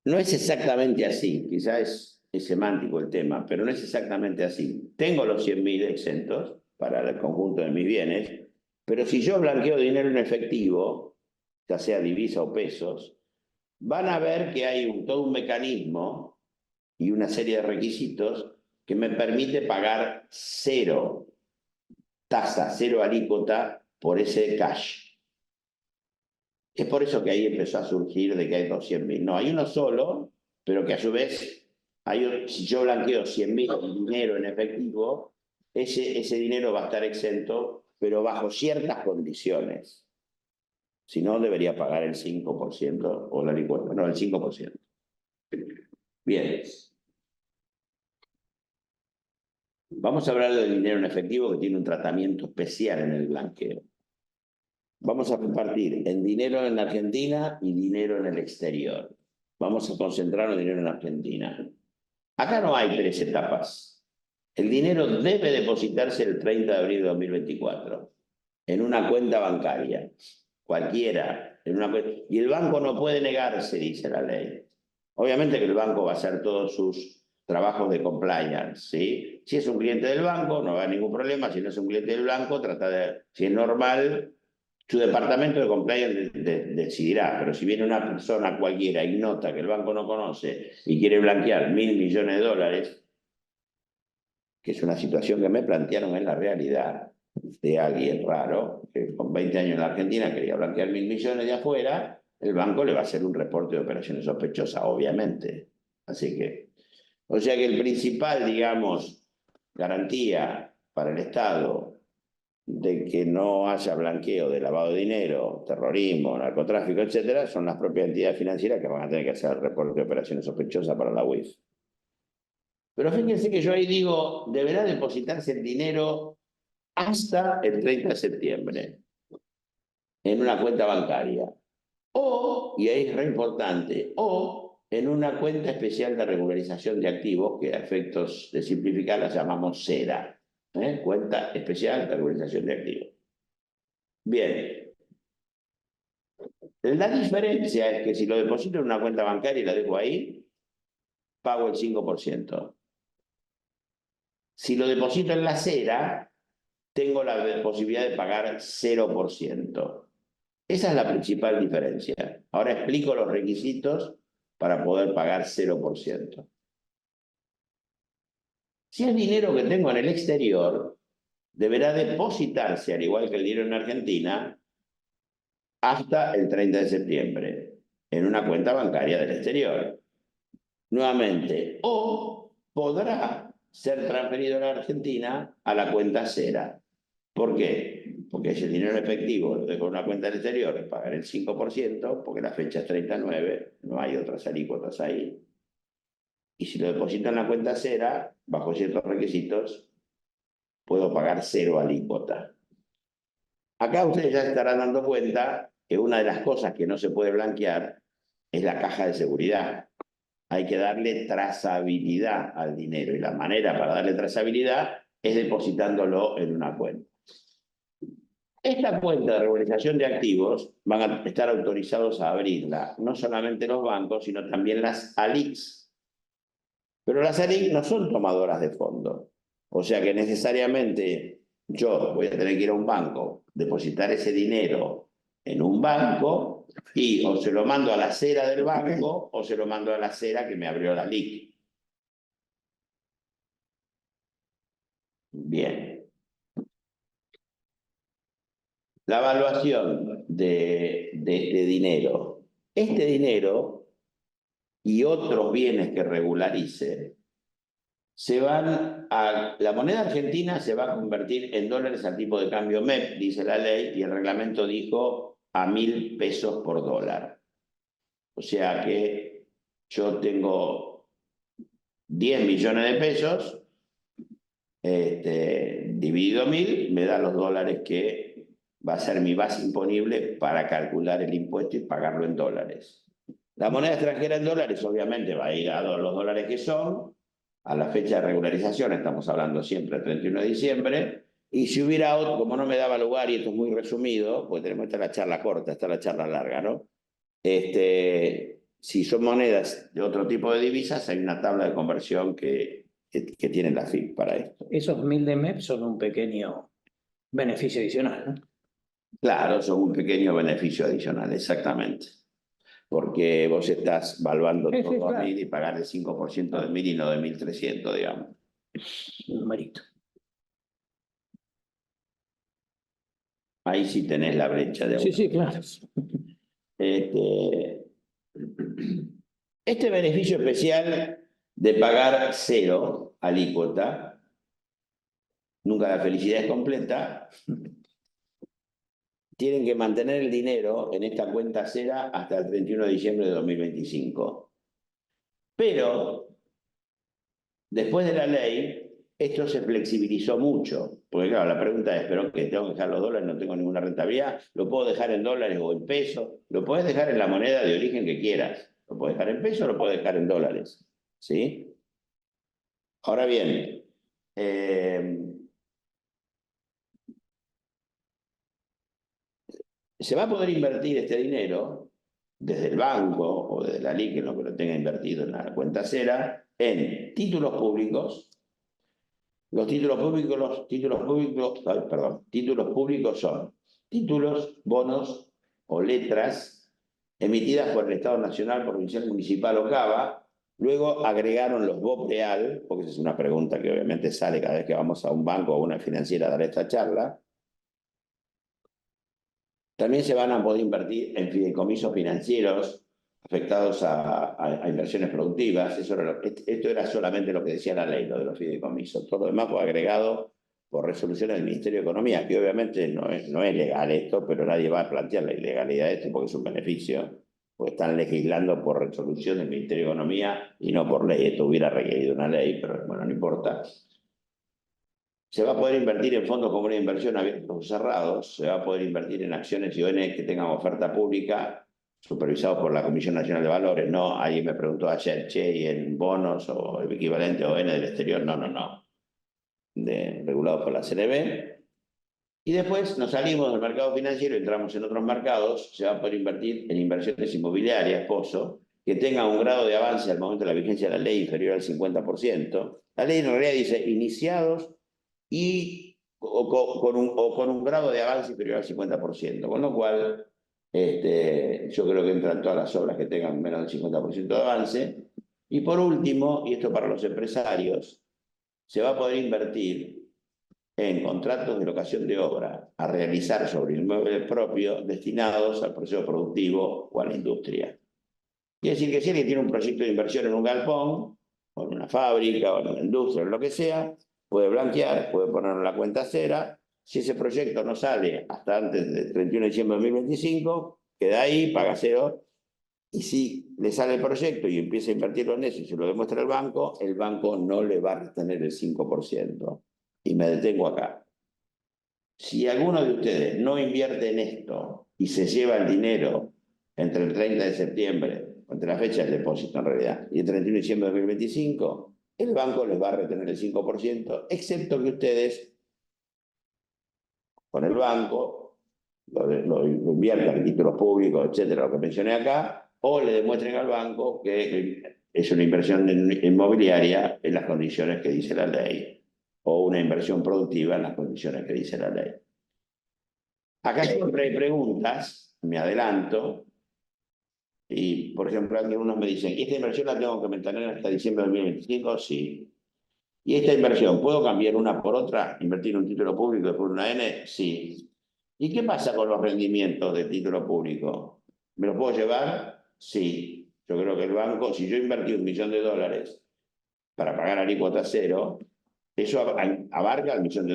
No es exactamente así, quizás es semántico el tema, pero no es exactamente así. Tengo los 100.000 exentos para el conjunto de mis bienes, pero si yo blanqueo dinero en efectivo, ya sea divisa o pesos, van a ver que hay todo un mecanismo y una serie de requisitos que me permite pagar cero tasa, cero alícuota por ese cash. Es por eso que ahí empezó a surgir de que hay 200.000. No, hay uno solo, pero que a su vez, si yo blanqueo 100.000 dinero en efectivo, ese dinero va a estar exento, pero bajo ciertas condiciones. Si no, debería pagar el 5% o la alícuota, no, el 5%. Bien. Vamos a hablar del dinero en efectivo que tiene un tratamiento especial en el blanqueo. Vamos a compartir en dinero en la Argentina y dinero en el exterior. Vamos a concentrarnos en dinero en Argentina. Acá no hay tres etapas. El dinero debe depositarse el 30 de abril de 2024 en una cuenta bancaria, cualquiera. Y el banco no puede negarse, dice la ley. Obviamente que el banco va a hacer todos sus trabajos de compliance, ¿sí? Si es un cliente del banco, no va a haber ningún problema. Si no es un cliente del banco, si es normal, su departamento de compliance decidirá. Pero si viene una persona cualquiera y nota que el banco no conoce y quiere blanquear $1.000 millones, que es una situación que me plantearon en la realidad de alguien raro, que con 20 años en la Argentina quería blanquear $1.000 millones de afuera, el banco le va a hacer un reporte de operaciones sospechosas, obviamente. Así que, o sea que el principal, digamos, garantía para el Estado de que no haya blanqueo de lavado de dinero, terrorismo, narcotráfico, etcétera, son las propias entidades financieras que van a tener que hacer el reporte de operaciones sospechosas para la UIF. Pero fíjense que yo ahí digo, deberá depositarse el dinero hasta el 30 de septiembre en una cuenta bancaria. O, y ahí es re importante, o en una cuenta especial de regularización de activos, que a efectos de simplificar la llamamos CERA. Cuenta especial de regularización de activos. Bien. La diferencia es que si lo deposito en una cuenta bancaria y la dejo ahí, pago el 5%. Si lo deposito en la CERA, tengo la posibilidad de pagar 0%. Esa es la principal diferencia. Ahora explico los requisitos para poder pagar 0%. Si es dinero que tengo en el exterior, deberá depositarse, al igual que el dinero en Argentina, hasta el 30 de septiembre, en una cuenta bancaria del exterior. Nuevamente, o podrá ser transferido en Argentina a la cuenta CERA. ¿Por qué? porque ese dinero efectivo lo dejo en una cuenta del exterior, es pagar el 5%, porque la fecha es 39, no hay otras alícuotas ahí. Y si lo deposito en la cuenta cera, bajo ciertos requisitos, puedo pagar 0 alícuota. Acá ustedes ya se estarán dando cuenta que una de las cosas que no se puede blanquear es la caja de seguridad. Hay que darle trazabilidad al dinero, y la manera para darle trazabilidad es depositándolo en una cuenta. Esta cuenta de regularización de activos van a estar autorizados a abrirla no solamente los bancos, sino también las ALICs. Pero las ALICs no son tomadoras de fondos. O sea que necesariamente yo voy a tener que ir a un banco, depositar ese dinero en un banco, y o se lo mando a la cera del banco o se lo mando a la cera que me abrió la ALIC. Bien. La evaluación de este dinero. Este dinero y otros bienes que regularice se van a... La moneda argentina se va a convertir en dólares al tipo de cambio MEP, dice la ley, y el reglamento dijo a 1.000 pesos por dólar. O sea que yo tengo 10 millones de pesos, dividido 1.000, me da los dólares que va a ser mi base imponible para calcular el impuesto y pagarlo en dólares. La moneda extranjera en dólares obviamente va a ir a los dólares que son, a la fecha de regularización, estamos hablando siempre el 31 de diciembre, y si hubiera otro, como no me daba lugar, y esto es muy resumido, pues tenemos esta la charla corta, esta la charla larga, ¿no? Si son monedas de otro tipo de divisas, hay una tabla de conversión que tiene la FIP para esto. Esos 1.000 de MEP son un pequeño beneficio adicional, ¿no? Claro, son un pequeño beneficio adicional, exactamente. Porque vos estás valuando Sí, todo a claro. 1.000 y pagar el 5% de 1.000 y no de 1.300, digamos. Numerito. Ahí sí tenés la brecha de Sí, sí, claro. Este beneficio especial de pagar 0 alícuota, nunca la felicidad es completa, tienen que mantener el dinero en esta cuenta cera hasta el 31 de diciembre de 2025. Pero, después de la ley, esto se flexibilizó mucho. Porque claro, la pregunta es, ¿pero qué? ¿Tengo que dejar los dólares? ¿No tengo ninguna rentabilidad? ¿Lo puedo dejar en dólares o en pesos? Lo puedes dejar en la moneda de origen que quieras. Lo puedes dejar en pesos o lo puedes dejar en dólares. ¿Sí? Ahora bien, se va a poder invertir este dinero desde el banco o desde la LIC, en lo que lo tenga invertido en la cuenta cera, en títulos públicos. Los títulos públicos son títulos, bonos o letras emitidas por el Estado Nacional, Provincial, Municipal o CABA. Luego agregaron los BOPREAL, porque esa es una pregunta que obviamente sale cada vez que vamos a un banco o a una financiera a dar esta charla. También se van a poder invertir en fideicomisos financieros afectados a inversiones productivas. Esto era solamente lo que decía la ley, lo de los fideicomisos. Todo lo demás fue agregado por resoluciones del Ministerio de Economía, que obviamente no es legal esto, pero nadie va a plantear la ilegalidad de esto porque es un beneficio, porque están legislando por resolución del Ministerio de Economía y no por ley. Esto hubiera requerido una ley, pero bueno, no importa. Se va a poder invertir en fondos comunes de inversión abiertos o cerrados, se va a poder invertir en acciones y ONG que tengan oferta pública, supervisados por la Comisión Nacional de Valores. No, alguien me preguntó ayer, che, y en bonos o el equivalente ON del exterior. No. Regulados por la CNB. Y después nos salimos del mercado financiero y entramos en otros mercados. Se va a poder invertir en inversiones inmobiliarias, POSO, que tengan un grado de avance al momento de la vigencia de la ley inferior al 50%. La ley en realidad dice iniciados con un grado de avance inferior al 50%, con lo cual yo creo que entran todas las obras que tengan menos del 50% de avance. Y por último, y esto para los empresarios, se va a poder invertir en contratos de locación de obra a realizar sobre inmuebles propios destinados al proceso productivo o a la industria. Quiere decir que si alguien tiene un proyecto de inversión en un galpón, o en una fábrica, o en una industria, o en lo que sea, puede blanquear, puede ponerlo en la cuenta cera, Si ese proyecto no sale hasta antes del 31 de diciembre de 2025, queda ahí, paga cero. Y si le sale el proyecto y empieza a invertirlo en eso y se lo demuestra el banco no le va a retener el 5%. Y me detengo acá. Si alguno de ustedes no invierte en esto y se lleva el dinero entre el 30 de septiembre, entre la fecha del depósito en realidad, y el 31 de diciembre de 2025, el banco les va a retener el 5%, excepto que ustedes, con el banco, lo inviertan en títulos públicos, etcétera, lo que mencioné acá, o le demuestren al banco que es una inversión inmobiliaria en las condiciones que dice la ley, o una inversión productiva en las condiciones que dice la ley. Acá siempre hay preguntas, me adelanto, y por ejemplo, algunos me dicen, ¿esta inversión la tengo que mantener hasta diciembre de 2025? Sí. ¿Y esta inversión, puedo cambiar una por otra? ¿Invertir en un título público y después una N? Sí. ¿Y qué pasa con los rendimientos del título público? ¿Me los puedo llevar? Sí. Yo creo que el banco, si yo invertí $1 millón para pagar alícuota cero, eso abarca el $1 millón,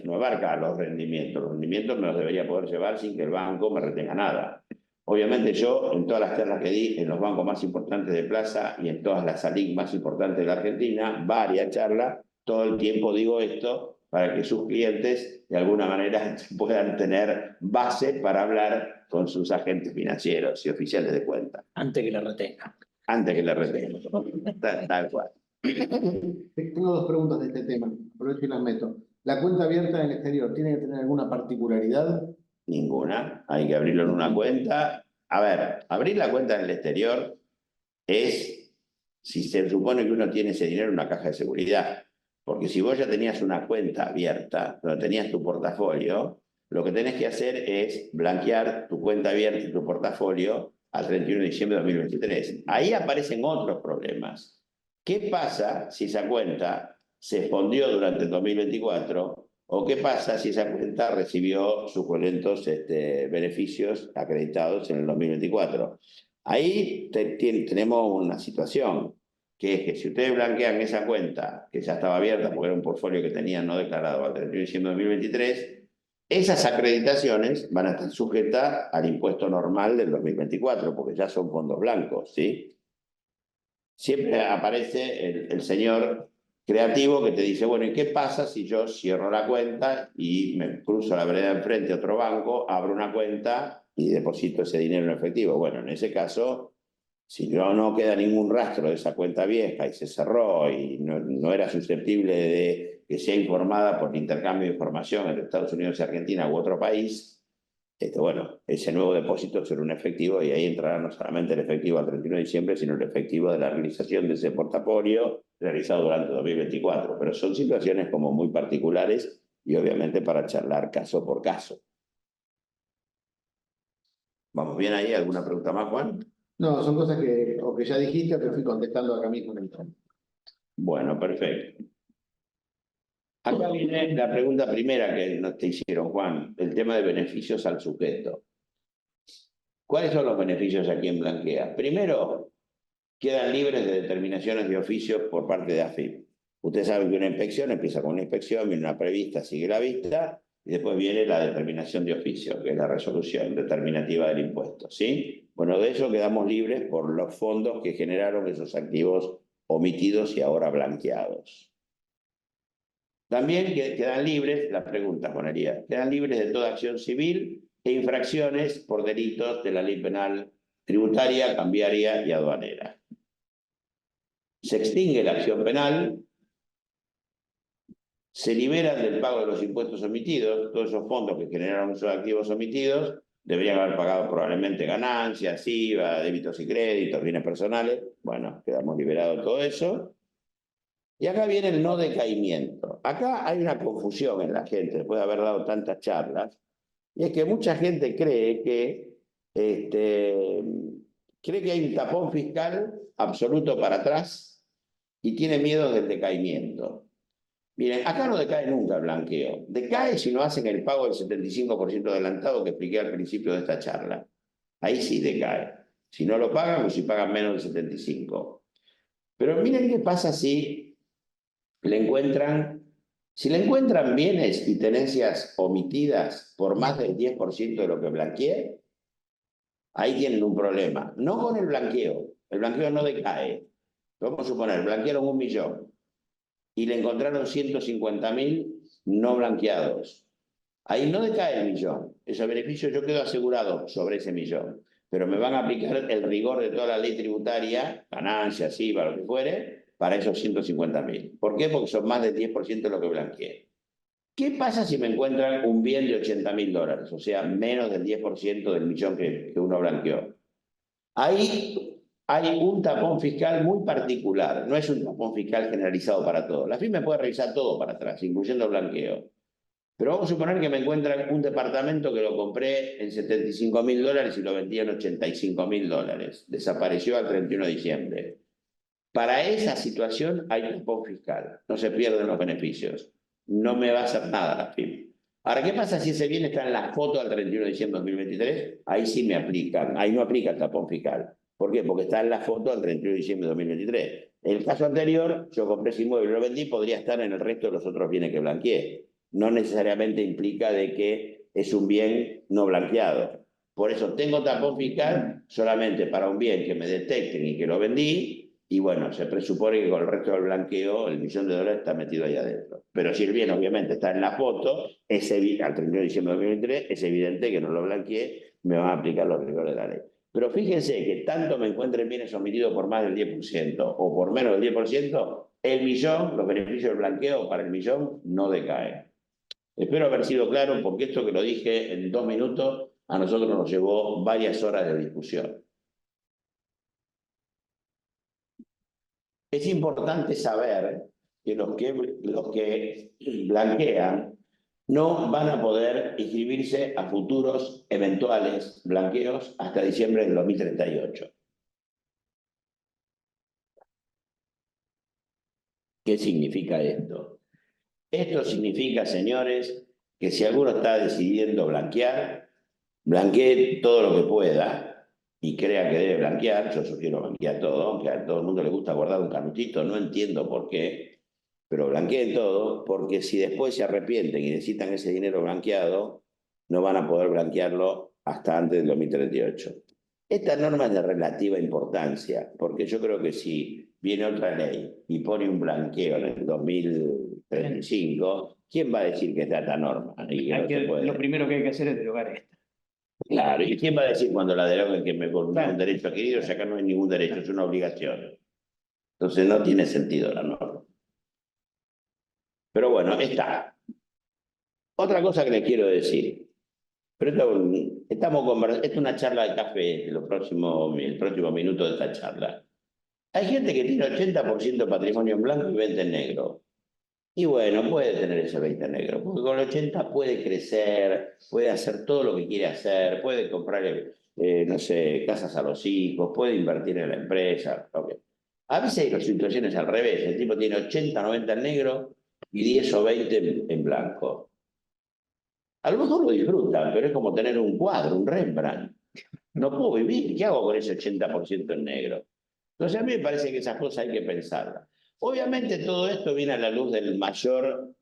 no abarca los rendimientos. Los rendimientos me los debería poder llevar sin que el banco me retenga nada. Obviamente yo, en todas las charlas que di, en los bancos más importantes de Plaza y en todas las SALIC más importantes de la Argentina, varias charlas, todo el tiempo digo esto para que sus clientes de alguna manera puedan tener base para hablar con sus agentes financieros y oficiales de cuenta. Antes que la retengan. Antes que la retengan. Tal cual. Tengo dos preguntas de este tema, aprovecho y las meto. ¿La cuenta abierta en el exterior tiene que tener alguna particularidad? Ninguna, hay que abrirlo en una cuenta. A ver, abrir la cuenta en el exterior es, si se supone que uno tiene ese dinero en una caja de seguridad, porque si vos ya tenías una cuenta abierta, donde tenías tu portafolio, lo que tenés que hacer es blanquear tu cuenta abierta y tu portafolio al 31 de diciembre de 2023. Ahí aparecen otros problemas. ¿Qué pasa si esa cuenta se escondió durante el 2024? ¿O qué pasa si esa cuenta recibió suculentos beneficios acreditados en el 2024? Ahí tenemos una situación, que es que si ustedes blanquean esa cuenta, que ya estaba abierta porque era un portfolio que tenían no declarado al 31 de diciembre de 2023, esas acreditaciones van a estar sujetas al impuesto normal del 2024, porque ya son fondos blancos, ¿sí? Siempre aparece el señor creativo que te dice, bueno, ¿y qué pasa si yo cierro la cuenta y me cruzo la vereda enfrente a otro banco, abro una cuenta y deposito ese dinero en efectivo? Bueno, en ese caso, si no queda ningún rastro de esa cuenta vieja y se cerró y no era susceptible de que sea informada por el intercambio de información entre Estados Unidos y Argentina u otro país, bueno, ese nuevo depósito será un efectivo y ahí entrará no solamente el efectivo al 31 de diciembre, sino el efectivo de la realización de ese portafolio realizado durante 2024. Pero son situaciones como muy particulares y obviamente para charlar caso por caso. ¿Vamos bien ahí? ¿Alguna pregunta más, Juan? No, son cosas que o que ya dijiste o que fui contestando acá mismo en el chat. Bueno, perfecto. Acá viene la pregunta primera que nos te hicieron, Juan, el tema de beneficios al sujeto. ¿Cuáles son los beneficios aquí en Blanquea? Primero, quedan libres de determinaciones de oficio por parte de AFIP. Usted sabe que una inspección empieza con una inspección, viene una prevista, sigue la vista, y después viene la determinación de oficio, que es la resolución determinativa del impuesto, ¿sí? Bueno, de eso quedamos libres por los fondos que generaron esos activos omitidos y ahora blanqueados. También quedan libres, la pregunta, Juanería, quedan libres de toda acción civil e infracciones por delitos de la ley penal tributaria, cambiaria y aduanera. Se extingue la acción penal, se liberan del pago de los impuestos omitidos, todos esos fondos que generaron esos activos omitidos deberían haber pagado probablemente ganancias, IVA, débitos y créditos, bienes personales. Bueno, quedamos liberados de todo eso. Y acá viene el no decaimiento. Acá hay una confusión en la gente, después de haber dado tantas charlas, y es que mucha gente cree que hay un tapón fiscal absoluto para atrás y tiene miedo del decaimiento. Miren, acá no decae nunca el blanqueo. Decae si no hacen el pago del 75% adelantado que expliqué al principio de esta charla. Ahí sí decae. Si no lo pagan o si pagan menos del 75%. Pero miren qué pasa si le encuentran Si le encuentran bienes y tenencias omitidas por más del 10% de lo que blanqueé, ahí tienen un problema. No con el blanqueo no decae. Vamos a suponer, blanquearon 1 millón y le encontraron 150.000 no blanqueados. Ahí no decae el millón. Ese beneficio yo quedo asegurado sobre ese millón. Pero me van a aplicar el rigor de toda la ley tributaria, ganancias, IVA, lo que fuere, para esos 150.000. ¿Por qué? Porque son más del 10% de lo que blanqueé. ¿Qué pasa si me encuentran un bien de $80.000? O sea, menos del 10% del millón que uno blanqueó. Ahí hay un tapón fiscal muy particular. No es un tapón fiscal generalizado para todo. La FIP me puede revisar todo para atrás, incluyendo blanqueo. Pero vamos a suponer que me encuentran un departamento que lo compré en $75.000 y lo vendí en $85.000. Desapareció al 31 de diciembre. Para esa situación hay un tapón fiscal. No se pierden los beneficios. No me va a hacer nada la FIP. Ahora, ¿qué pasa si ese bien está en la foto al 31 de diciembre de 2023? Ahí sí me aplican. Ahí no aplica el tapón fiscal. ¿Por qué? Porque está en la foto al 31 de diciembre de 2023. En el caso anterior, yo compré ese inmueble y lo vendí, podría estar en el resto de los otros bienes que blanqueé. No necesariamente implica de que es un bien no blanqueado. Por eso tengo tapón fiscal solamente para un bien que me detecten y que lo vendí. Y bueno, se presupone que con el resto del blanqueo el $1.000.000 está metido ahí adentro. Pero si el bien obviamente está en la foto, al 31 de diciembre de 2023, es evidente que no lo blanqueé, me van a aplicar los rigores de la ley. Pero fíjense que tanto me encuentren bienes omitidos por más del 10% o por menos del 10%, el millón, los beneficios del blanqueo para el millón no decaen. Espero haber sido claro, porque esto que lo dije en 2 minutos, a nosotros nos llevó varias horas de discusión. Es importante saber que los que blanquean no van a poder inscribirse a futuros eventuales blanqueos hasta diciembre del 2038. ¿Qué significa esto? Esto significa, señores, que si alguno está decidiendo blanquear, blanquee todo lo que pueda y crea que debe blanquear. Yo sugiero blanquear todo, aunque a todo el mundo le gusta guardar un canutito, no entiendo por qué, pero blanqueen todo, porque si después se arrepienten y necesitan ese dinero blanqueado, no van a poder blanquearlo hasta antes del 2038. Esta norma es de relativa importancia, porque yo creo que si viene otra ley y pone un blanqueo en el 2035, ¿quién va a decir que está esta norma? Y Lo primero que hay que hacer es derogar esta. Claro, ¿y quién va a decir cuando la deroguen que me volvió un derecho adquirido? Si acá no hay ningún derecho, es una obligación. Entonces no tiene sentido la norma. Pero bueno, está. Otra cosa que les quiero decir. Pero esto es una charla de café, el próximo minuto de esta charla. Hay gente que tiene 80% de patrimonio en blanco y 20 en negro. Y bueno, puede tener ese 20 negro, porque con el 80 puede crecer, puede hacer todo lo que quiere hacer, puede comprar, no sé, casas a los hijos, puede invertir en la empresa. Okay. A veces hay las situaciones al revés, el tipo tiene 80, 90 en negro y 10 o 20 en blanco. A lo mejor lo disfrutan, pero es como tener un cuadro, un Rembrandt. No puedo vivir, ¿qué hago con ese 80% en negro? Entonces a mí me parece que esas cosas hay que pensarlas. Obviamente todo esto viene a la luz del mayor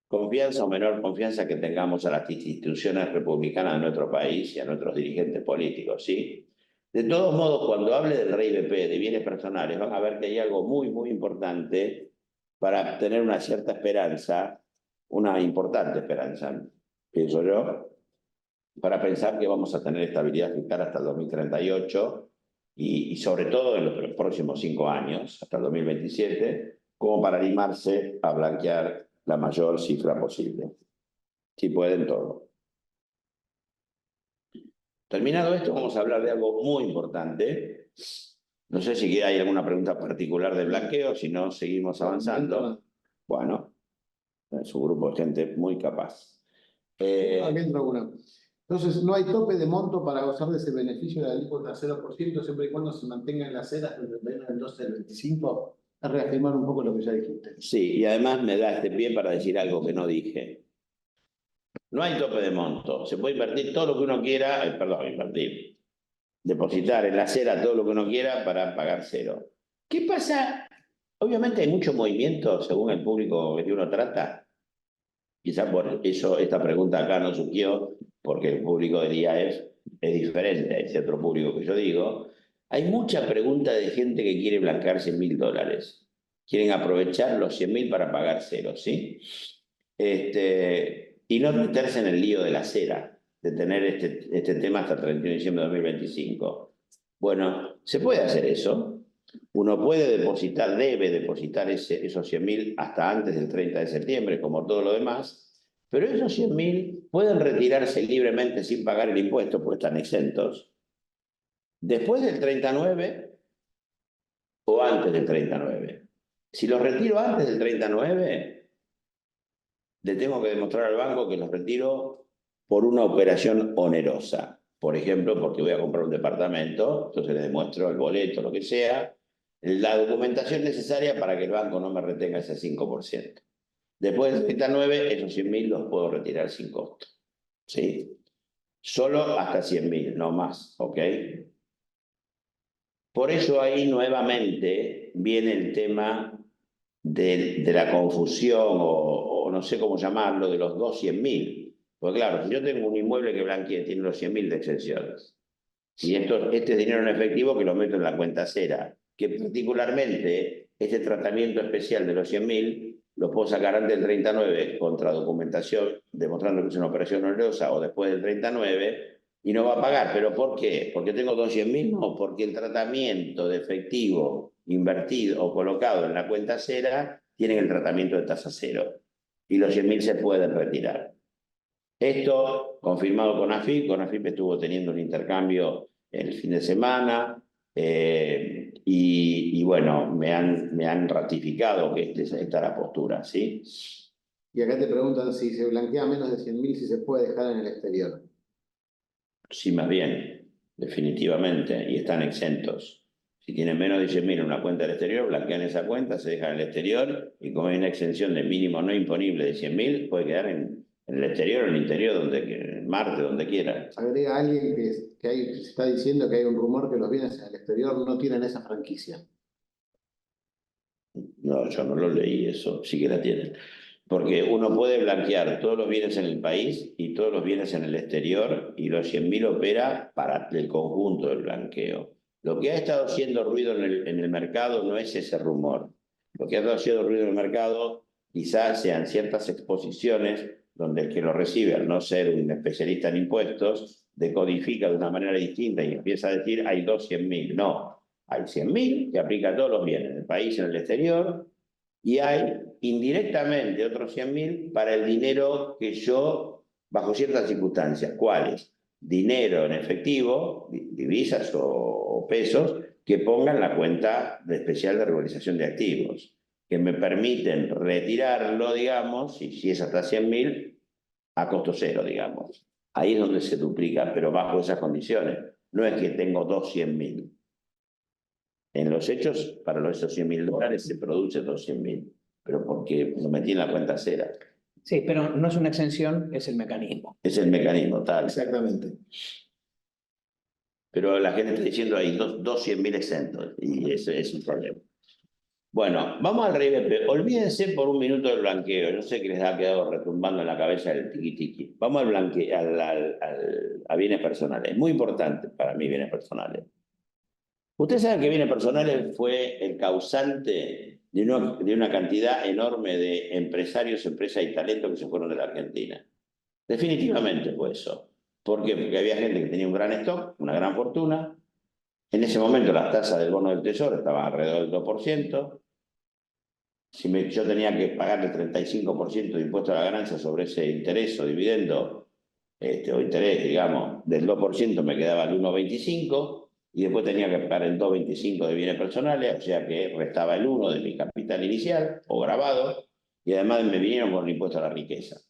confianza o menor confianza que tengamos a las instituciones republicanas de nuestro país y a nuestros dirigentes políticos, ¿sí? De todos modos, cuando hable del REIBP, de bienes personales, van a ver que hay algo muy, muy importante para tener una cierta esperanza, una importante esperanza, pienso yo, para pensar que vamos a tener estabilidad fiscal hasta el 2038 y sobre todo en los próximos 5 años, hasta el 2027, como para animarse a blanquear la mayor cifra posible. Si pueden, todo. Terminado esto, vamos a hablar de algo muy importante. No sé si hay alguna pregunta particular de blanqueo, si no, seguimos avanzando. Bueno, es un grupo de gente muy capaz. Aquí entra una. Entonces, no hay tope de monto para gozar de ese beneficio de la alícuota 0%, siempre y cuando se mantenga en las eras del 31 del 12 del 25. A reafirmar un poco lo que ya dijiste. Sí, y además me da este pie para decir algo que no dije. No hay tope de monto. Se puede invertir todo lo que uno quiera, invertir. Depositar en la acera todo lo que uno quiera para pagar cero. ¿Qué pasa? Obviamente hay mucho movimiento según el público que uno trata. Quizá por eso esta pregunta acá no surgió, porque el público del IAEF es diferente a ese otro público que yo digo. Hay mucha pregunta de gente que quiere blanquear $100.000. Quieren aprovechar los 100.000 para pagar cero, ¿sí? Y no meterse en el lío de la cera, de tener este tema hasta el 31 de diciembre de 2025. Bueno, se puede hacer eso. Uno puede depositar, debe depositar esos 100.000 hasta antes del 30 de septiembre, como todo lo demás, pero esos 100.000 pueden retirarse libremente sin pagar el impuesto, porque están exentos, después del 39 o antes del 39. Si los retiro antes del 39, le tengo que demostrar al banco que los retiro por una operación onerosa. Por ejemplo, porque voy a comprar un departamento, entonces le demuestro el boleto, lo que sea, la documentación necesaria para que el banco no me retenga ese 5%. Después del 39, esos 100.000 los puedo retirar sin costo. ¿Sí? Solo hasta 100.000, no más, ¿ok? Por eso ahí nuevamente viene el tema de la confusión o no sé cómo llamarlo, de los 200.000. Porque claro, si yo tengo un inmueble que blanqueé, tiene los 100.000 de exenciones. Y este es dinero en efectivo que lo meto en la cuenta cera, que particularmente este tratamiento especial de los 100.000 lo puedo sacar antes del 39 contra documentación, demostrando que es una operación onerosa, o después del 39, y no va a pagar. ¿Pero por qué? ¿Porque tengo 200.000? No, porque el tratamiento de efectivo invertido o colocado en la cuenta cera tiene el tratamiento de tasa cero, y los 100.000 se pueden retirar. Esto confirmado con AFIP estuvo teniendo un intercambio el fin de semana y bueno, me han ratificado que esta es la postura, ¿sí? Y acá te preguntan si se blanquea menos de 100.000, si se puede dejar en el exterior. Sí, más bien, definitivamente, y están exentos. Si tienen menos de 100.000 en una cuenta del exterior, blanquean esa cuenta, se dejan en el exterior y como hay una exención de mínimo no imponible de 100.000, puede quedar en el exterior o en el interior, en Marte, donde quiera. Agrega alguien que se está diciendo que hay un rumor que los bienes en el exterior no tienen esa franquicia. No, yo no lo leí, eso sí que la tienen. Porque uno puede blanquear todos los bienes en el país y todos los bienes en el exterior, y los 100.000 opera para el conjunto del blanqueo. Lo que ha estado haciendo ruido en el mercado no es ese rumor. Lo que ha estado haciendo ruido en el mercado quizás sean ciertas exposiciones donde el que lo recibe, al no ser un especialista en impuestos, decodifica de una manera distinta y empieza a decir hay 200.000. No, hay 100.000 que aplica a todos los bienes, en el país y en el exterior, y hay indirectamente otros 100.000 para el dinero que yo, bajo ciertas circunstancias, ¿cuáles? Dinero en efectivo, divisas o pesos, que pongan la cuenta especial de regularización de activos, que me permiten retirarlo, digamos, y si es hasta 100.000, a costo cero, digamos. Ahí es donde se duplica, pero bajo esas condiciones. No es que tengo 200.000. En los hechos, para esos $100.000 se produce 200.000, pero porque lo metí en la cuenta cera. Sí, pero no es una exención, es el mecanismo. Es el mecanismo, tal. Exactamente. Pero la gente está diciendo hay 200.000 exentos, y ese es un problema. Bueno, vamos al RIBP. Olvídense por un minuto del blanqueo. Yo sé que les ha quedado retumbando en la cabeza el tiqui-tiqui. Vamos al blanqueo, a bienes personales. Muy importante para mí bienes personales. Ustedes saben que bienes personales fue el causante de una cantidad enorme de empresarios, empresas y talentos que se fueron de la Argentina. Definitivamente fue eso. ¿Por qué? Porque había gente que tenía un gran stock, una gran fortuna. En ese momento las tasas del bono del tesoro estaban alrededor del 2%. Si yo tenía que pagar el 35% de impuesto a la ganancia sobre ese interés o dividendo, o interés, digamos, del 2%, me quedaba el 1,25%. Y después tenía que pagar el 2,25 de bienes personales, o sea que restaba el 1 de mi capital inicial o grabado, y además me vinieron con el impuesto a la riqueza.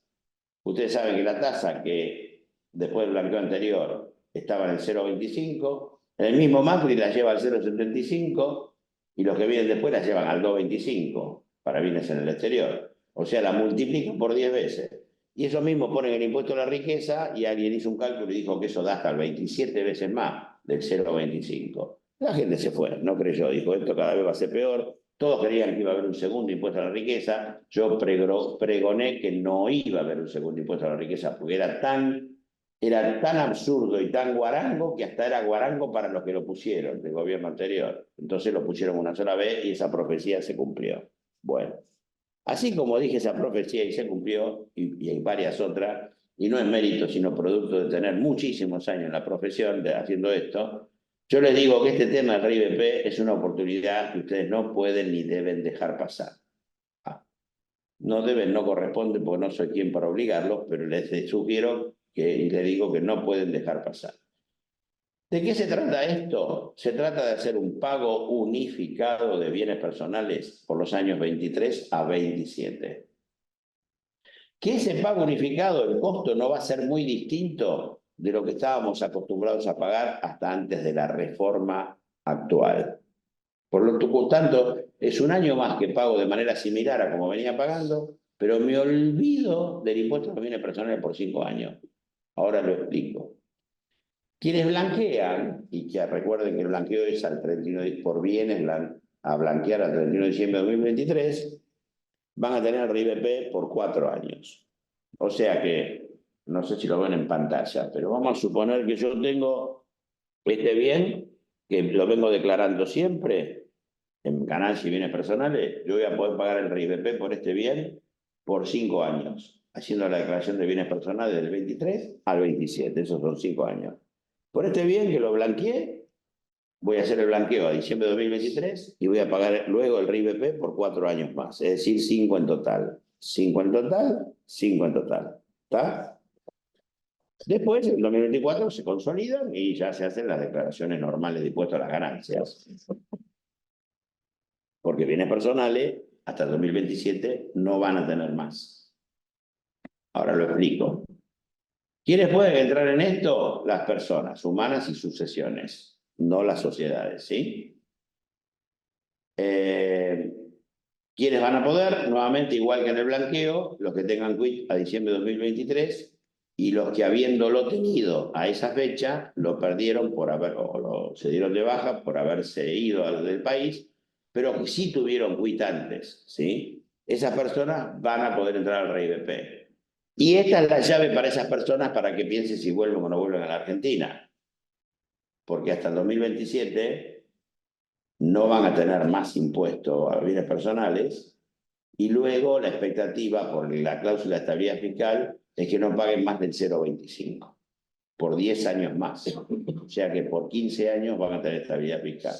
Ustedes saben que la tasa que después del blanqueo anterior estaba en el 0,25, en el mismo Macri la lleva al 0,75 y los que vienen después la llevan al 2,25 para bienes en el exterior. O sea, la multiplican por 10 veces. Y eso mismo ponen el impuesto a la riqueza y alguien hizo un cálculo y dijo que eso da hasta 27 veces más del 0,25. La gente se fue, no creyó, dijo esto cada vez va a ser peor, Todos creían que iba a haber un segundo impuesto a la riqueza. Yo pregoné que no iba a haber un segundo impuesto a la riqueza, porque era tan absurdo y tan guarango que hasta era guarango para los que lo pusieron del gobierno anterior. Entonces lo pusieron una sola vez y esa profecía se cumplió. Bueno, así como dije esa profecía y se cumplió, y hay varias otras, y no es mérito, sino producto de tener muchísimos años en la profesión haciendo esto, yo les digo que este tema del RIBP es una oportunidad que ustedes no pueden ni deben dejar pasar. No deben, no corresponde, porque no soy quien para obligarlos, pero les sugiero y les digo que no pueden dejar pasar. ¿De qué se trata esto? Se trata de hacer un pago unificado de bienes personales por los años 23 a 27. Que ese pago unificado, el costo no va a ser muy distinto de lo que estábamos acostumbrados a pagar hasta antes de la reforma actual. Por lo tanto, es un año más que pago de manera similar a como venía pagando, pero me olvido del impuesto a los bienes personales por 5 años. Ahora lo explico. Quienes blanquean, y que recuerden que el blanqueo es al 31 por bienes a blanquear al 31 de diciembre de 2023, van a tener el RIBP por 4 años. O sea que, no sé si lo ven en pantalla, pero vamos a suponer que yo tengo este bien, que lo vengo declarando siempre, en ganancias y bienes personales, yo voy a poder pagar el RIBP por este bien por 5 años, haciendo la declaración de bienes personales del 23 al 27, esos son 5 años. Por este bien que lo blanqueé, voy a hacer el blanqueo a diciembre de 2023 y voy a pagar luego el RIBP por 4 años más, es decir, 5 en total. 5 en total, 5 en total. ¿Está? Después, en 2024, se consolidan y ya se hacen las declaraciones normales de impuesto a las ganancias. Porque bienes personales, hasta el 2027, no van a tener más. Ahora lo explico. ¿Quiénes pueden entrar en esto? Las personas humanas y sucesiones, no las sociedades, ¿sí? ¿Quiénes van a poder? Nuevamente, igual que en el blanqueo, los que tengan quit a diciembre de 2023 y los que habiéndolo tenido a esa fecha, lo perdieron se dieron de baja por haberse ido del país, pero que sí tuvieron quit antes, ¿sí? Esas personas van a poder entrar al RIBP. Y esta es la llave para esas personas para que piensen si vuelven o no vuelven a la Argentina. Porque hasta el 2027 no van a tener más impuesto a bienes personales y luego la expectativa por la cláusula de estabilidad fiscal es que no paguen más del 0,25 por 10 años más. O sea que por 15 años van a tener estabilidad fiscal.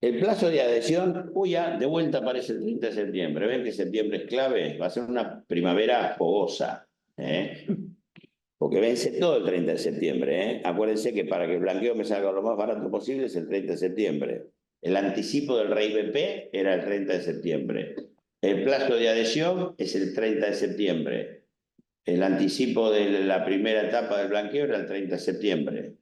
El plazo de adhesión, ya de vuelta aparece el 30 de septiembre. ¿Ven que septiembre es clave? Va a ser una primavera fogosa, porque vence todo el 30 de septiembre. Acuérdense que para que el blanqueo me salga lo más barato posible es el 30 de septiembre. El anticipo del RIBP era el 30 de septiembre. El plazo de adhesión es el 30 de septiembre. El anticipo de la primera etapa del blanqueo era el 30 de septiembre.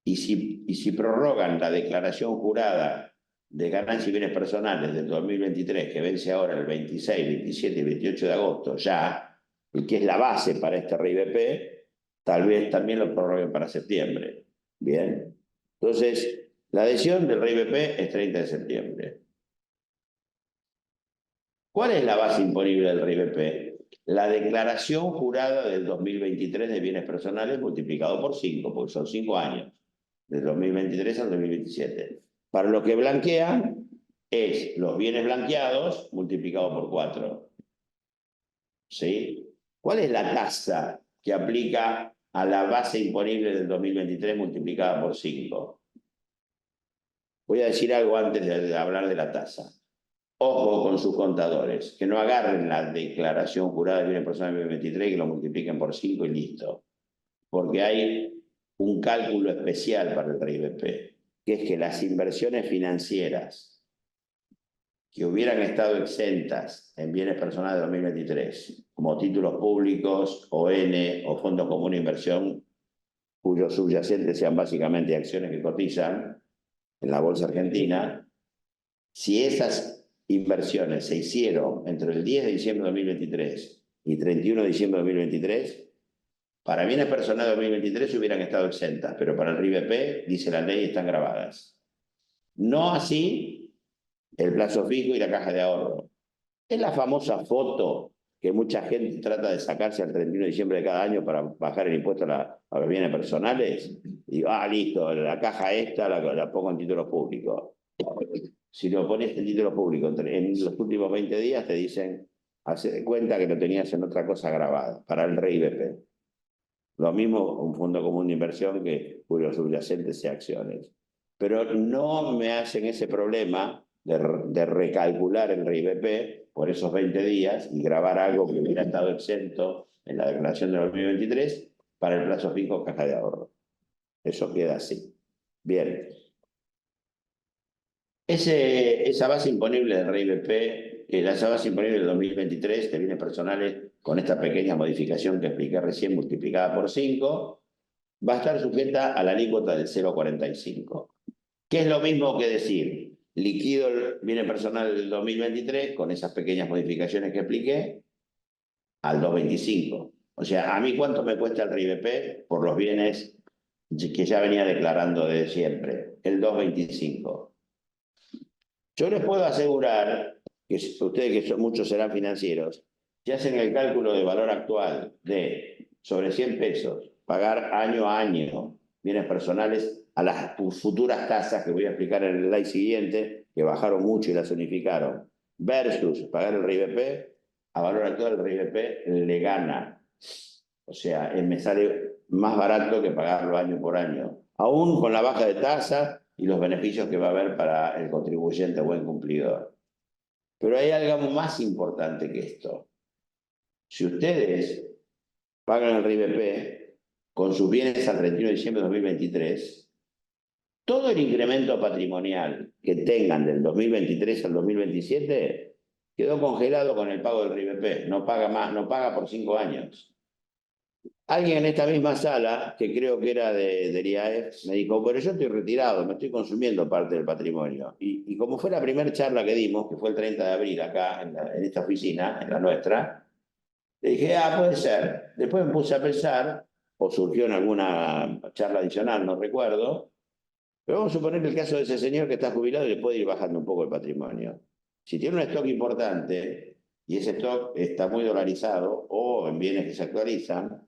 Y si prorrogan la declaración jurada de ganancias y bienes personales del 2023, que vence ahora el 26, 27 y 28 de agosto, ya, y que es la base para este RIBP, tal vez también lo prorroguen para septiembre. Bien. Entonces, la adhesión del RIBP es 30 de septiembre. ¿Cuál es la base imponible del RIBP? La declaración jurada del 2023 de bienes personales multiplicado por 5, porque son 5 años, del 2023 al 2027. Para lo que blanquean es los bienes blanqueados multiplicado por 4. ¿Sí? ¿Cuál es la tasa que aplica a la base imponible del 2023 multiplicada por 5? Voy a decir algo antes de hablar de la tasa. Ojo con sus contadores, que no agarren la declaración jurada de bienes personales 2023 y que lo multipliquen por 5 y listo. Porque hay un cálculo especial para el RIBP, que es que las inversiones financieras que hubieran estado exentas en bienes personales de 2023, como títulos públicos, ON o Fondo Común de Inversión, cuyos subyacentes sean básicamente acciones que cotizan en la Bolsa Argentina, si esas inversiones se hicieron entre el 10 de diciembre de 2023 y 31 de diciembre de 2023, para bienes personales de 2023 hubieran estado exentas, pero para el RIBP, dice la ley, están grabadas. No así el plazo fijo y la caja de ahorro. Es la famosa foto que mucha gente trata de sacarse al 31 de diciembre de cada año para bajar el impuesto a los bienes personales. Y listo, la caja esta la pongo en títulos públicos. Si lo pones en títulos públicos en los últimos 20 días te dicen, hace de cuenta que lo tenías en otra cosa grabada, para el RIBP. Lo mismo un fondo común de inversión cuyo subyacente sea acciones. Pero no me hacen ese problema de recalcular el RIBP por esos 20 días y grabar algo que hubiera estado exento en la declaración de 2023 para el plazo fijo caja de ahorro. Eso queda así. Bien. Esa base imponible del RIBP, esa base imponible del 2023, de bienes personales, con esta pequeña modificación que expliqué recién, multiplicada por 5, va a estar sujeta a la alícuota del 0,45. ¿Qué es lo mismo que decir? Liquido el bien personal del 2023 con esas pequeñas modificaciones que expliqué al 2,25. O sea, ¿a mí cuánto me cuesta el RIBP por los bienes que ya venía declarando de siempre? El 2,25. Yo les puedo asegurar que ustedes, que muchos serán financieros, si hacen el cálculo de valor actual de sobre 100 pesos, pagar año a año bienes personales a las futuras tasas que voy a explicar en el slide siguiente, que bajaron mucho y las unificaron, versus pagar el RIBP, a valor actual el RIBP le gana. O sea, me sale más barato que pagarlo año por año. Aún con la baja de tasa y los beneficios que va a haber para el contribuyente buen cumplidor. Pero hay algo más importante que esto. Si ustedes pagan el RIBP con sus bienes al 31 de diciembre de 2023, todo el incremento patrimonial que tengan del 2023 al 2027 quedó congelado con el pago del RIBP. No paga más, no paga por 5 años. Alguien en esta misma sala, que creo que era del IAEF, me dijo, pero yo estoy retirado, me estoy consumiendo parte del patrimonio. Y como fue la primera charla que dimos, que fue el 30 de abril acá, en esta oficina, en la nuestra, le dije, puede ser. Después me puse a pensar, o surgió en alguna charla adicional, no recuerdo, pero vamos a suponer el caso de ese señor que está jubilado y le puede ir bajando un poco el patrimonio. Si tiene un stock importante, y ese stock está muy dolarizado, o en bienes que se actualizan,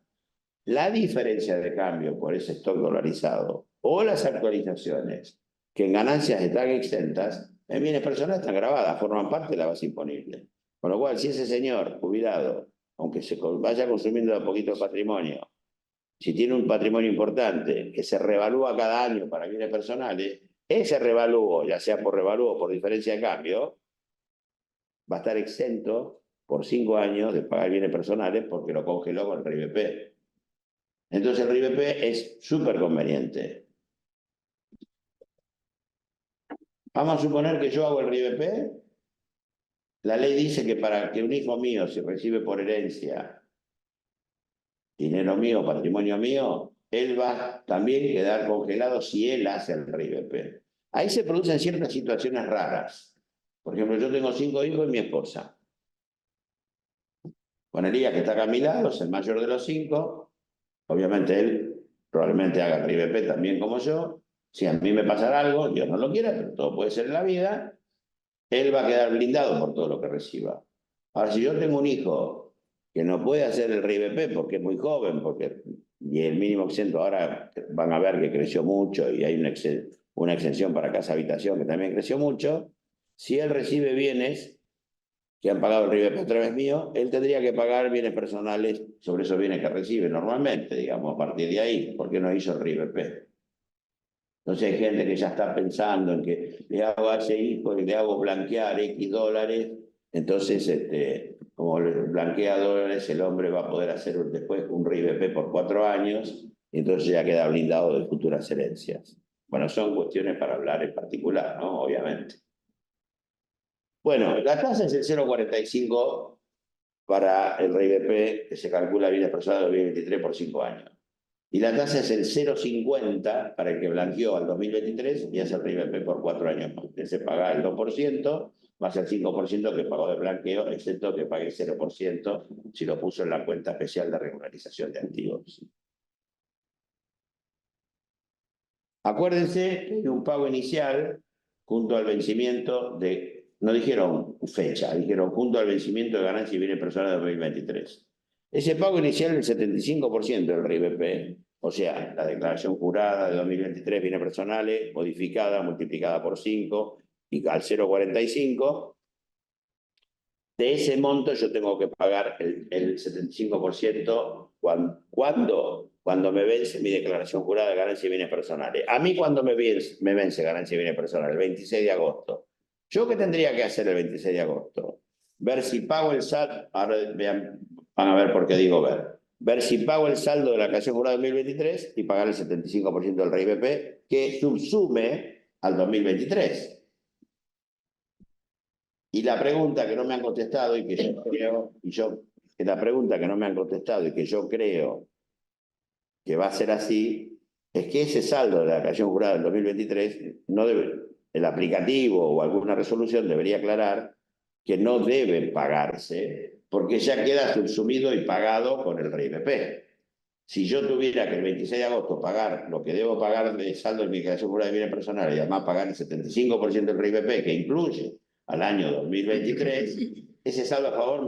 la diferencia de cambio por ese stock dolarizado o las actualizaciones que en ganancias están exentas, en bienes personales están grabadas, forman parte de la base imponible. Con lo cual, si ese señor jubilado, aunque se vaya consumiendo de poquito el patrimonio, si tiene un patrimonio importante que se revalúa cada año para bienes personales, ese revalúo, ya sea por revalúo o por diferencia de cambio, va a estar exento por 5 años de pagar bienes personales porque lo congeló con el RIBP. Entonces el RIBP es súper conveniente. Vamos a suponer que yo hago el RIBP. La ley dice que para que un hijo mío, si recibe por herencia dinero mío, patrimonio mío, él va a también quedar congelado si él hace el RIBP. Ahí se producen ciertas situaciones raras. Por ejemplo, yo tengo 5 hijos y mi esposa. Con Elías, que está acá a mi lado, es el mayor de los 5. Obviamente él probablemente haga el RIBP también como yo. Si a mí me pasara algo, Dios no lo quiera, pero todo puede ser en la vida, él va a quedar blindado por todo lo que reciba. Ahora, si yo tengo un hijo que no puede hacer el RIBP porque es muy joven, y el mínimo exento ahora van a ver que creció mucho y hay una exención para casa habitación que también creció mucho, si él recibe bienes que han pagado el RIBP a través mío, él tendría que pagar bienes personales sobre esos bienes que recibe normalmente, digamos, a partir de ahí, porque no hizo el RIBP. Entonces hay gente que ya está pensando en que le hago a ese hijo y le hago blanquear X dólares, entonces como le blanquea dólares, el hombre va a poder hacer después un RIBP por 4 años, y entonces ya queda blindado de futuras herencias. Bueno, son cuestiones para hablar en particular, ¿no? Obviamente. Bueno, la tasa es el 0,45 para el RIBP, que se calcula bienes personales de 2023 por 5 años. Y la tasa es el 0,50 para el que blanqueó al 2023 y hace el RIBP por 4 años más. Que se paga el 2% más el 5% que pagó de blanqueo, excepto que pague el 0% si lo puso en la cuenta especial de regularización de activos. Acuérdense que hay un pago inicial junto al vencimiento de, no dijeron fecha, dijeron junto al vencimiento de ganancias y bienes personales de 2023. Ese pago inicial del 75% del RIBP, o sea, la declaración jurada de 2023, bienes personales, modificada, multiplicada por 5 y al 0,45, de ese monto yo tengo que pagar el 75% cuando me vence mi declaración jurada de ganancias y bienes personales. A mí cuando me vence ganancias y bienes personales, el 26 de agosto. ¿Yo qué tendría que hacer el 26 de agosto? Ver si pago el saldo, ahora vean, van a ver por qué digo ver si pago el saldo de la declaración jurada 2023 y pagar el 75% del RIBP que subsume al 2023. Y la pregunta que no me han contestado y que yo creo, la pregunta que no me han contestado y que yo creo que va a ser así, es que ese saldo de la declaración jurada del 2023, no debe, el aplicativo o alguna resolución debería aclarar que no debe pagarse porque ya queda subsumido y pagado con el RIBP. Si yo tuviera que el 26 de agosto pagar lo que debo pagar de saldo de mi declaración jurada de bienes personales y además pagar el 75% del RIBP que incluye al año 2023, ese saldo a favor,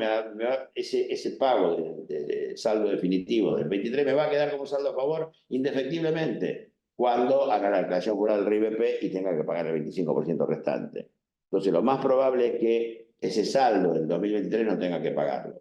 ese pago de saldo definitivo del 23 me va a quedar como saldo a favor indefectiblemente cuando haga la declaración jurada del RIBP y tenga que pagar el 25% restante. Entonces lo más probable es que ese saldo del 2023 no tenga que pagarlo.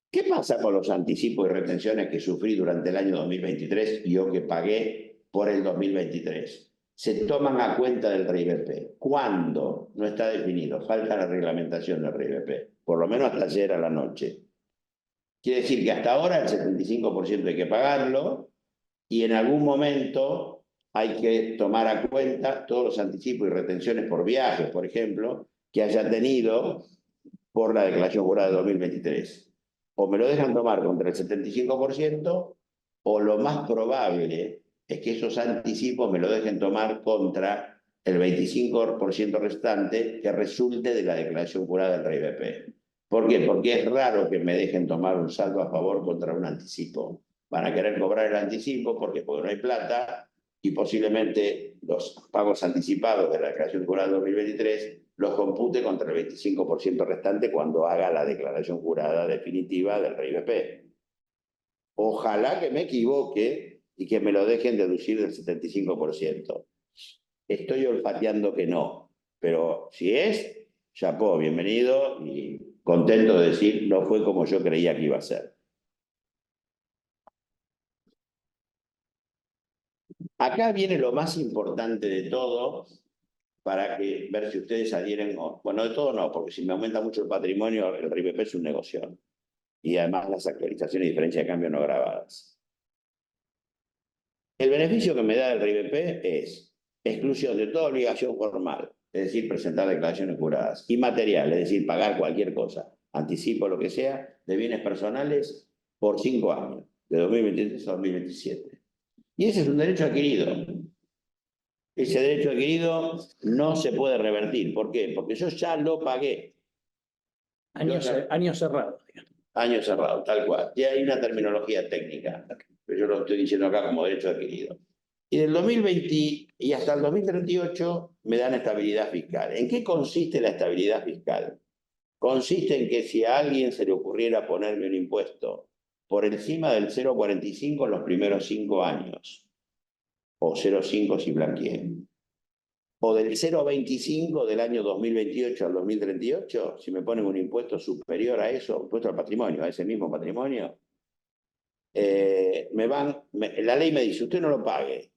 ¿Qué pasa con los anticipos y retenciones que sufrí durante el año 2023 y yo que pagué por el 2023? Se toman a cuenta del RIBP. ¿Cuándo? No está definido. Falta la reglamentación del RIBP. Por lo menos hasta ayer a la noche. Quiere decir que hasta ahora el 75% hay que pagarlo y en algún momento hay que tomar a cuenta todos los anticipos y retenciones por viajes, por ejemplo, que haya tenido por la declaración jurada de 2023. O me lo dejan tomar contra el 75%, o lo más probable es que esos anticipos me lo dejen tomar contra el 25% restante que resulte de la declaración jurada del RIBP. ¿Por qué? Porque es raro que me dejen tomar un saldo a favor contra un anticipo. Van a querer cobrar el anticipo porque no hay plata y posiblemente los pagos anticipados de la declaración jurada del 2023 los compute contra el 25% restante cuando haga la declaración jurada definitiva del RIBP. Ojalá que me equivoque y que me lo dejen deducir del 75%. Estoy olfateando que no, pero si es, chapó, bienvenido y contento de decir, no fue como yo creía que iba a ser. Acá viene lo más importante de todo, para ver si ustedes adhieren o... Bueno, de todo no, porque si me aumenta mucho el patrimonio, el RIBP es un negocio. Y además las actualizaciones y diferencias de cambio no grabadas. El beneficio que me da el RIBP es exclusión de toda obligación formal, es decir, presentar declaraciones juradas, y material, es decir, pagar cualquier cosa, anticipo, lo que sea, de bienes personales por 5 años, de 2023 a 2027. Y ese es un derecho adquirido. Ese derecho adquirido no se puede revertir. ¿Por qué? Porque yo ya lo pagué. Año cerrado. Año cerrado, tal cual. Y hay una terminología técnica, pero yo lo estoy diciendo acá como derecho adquirido. Y del 2020 y hasta el 2038 me dan estabilidad fiscal. ¿En qué consiste la estabilidad fiscal? Consiste en que si a alguien se le ocurriera ponerme un impuesto por encima del 0,45 en los primeros 5 años, o 0,5 si blanqueé, o del 0,25 del año 2028 al 2038, si me ponen un impuesto superior a eso, impuesto al patrimonio, a ese mismo patrimonio, la ley me dice, usted no lo pague.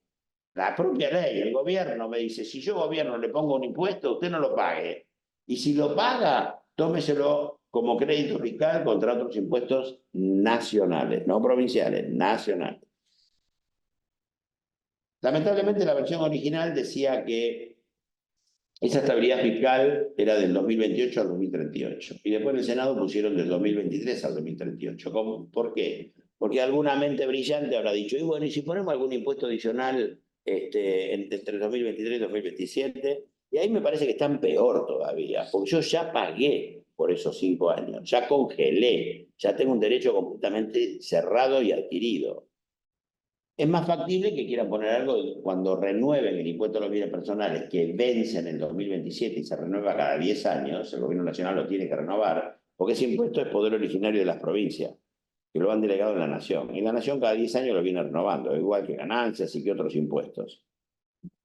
La propia ley, el gobierno me dice, si yo gobierno le pongo un impuesto, usted no lo pague. Y si lo paga, tómeselo como crédito fiscal contra otros impuestos nacionales, no provinciales, nacionales. Lamentablemente la versión original decía que esa estabilidad fiscal era del 2028 al 2038. Y después en el Senado pusieron del 2023 al 2038. ¿Por qué? Porque alguna mente brillante habrá dicho, y bueno, ¿y si ponemos algún impuesto adicional entre 2023 y 2027? Y ahí me parece que están peor todavía, porque yo ya pagué por esos 5 años, ya congelé, ya tengo un derecho completamente cerrado y adquirido. Es más factible que quieran poner algo cuando renueven el impuesto a los bienes personales, que vence en el 2027 y se renueva cada 10 años, el gobierno nacional lo tiene que renovar, porque ese impuesto es poder originario de las provincias, que lo han delegado en la nación. Y la nación cada 10 años lo viene renovando, igual que ganancias y que otros impuestos.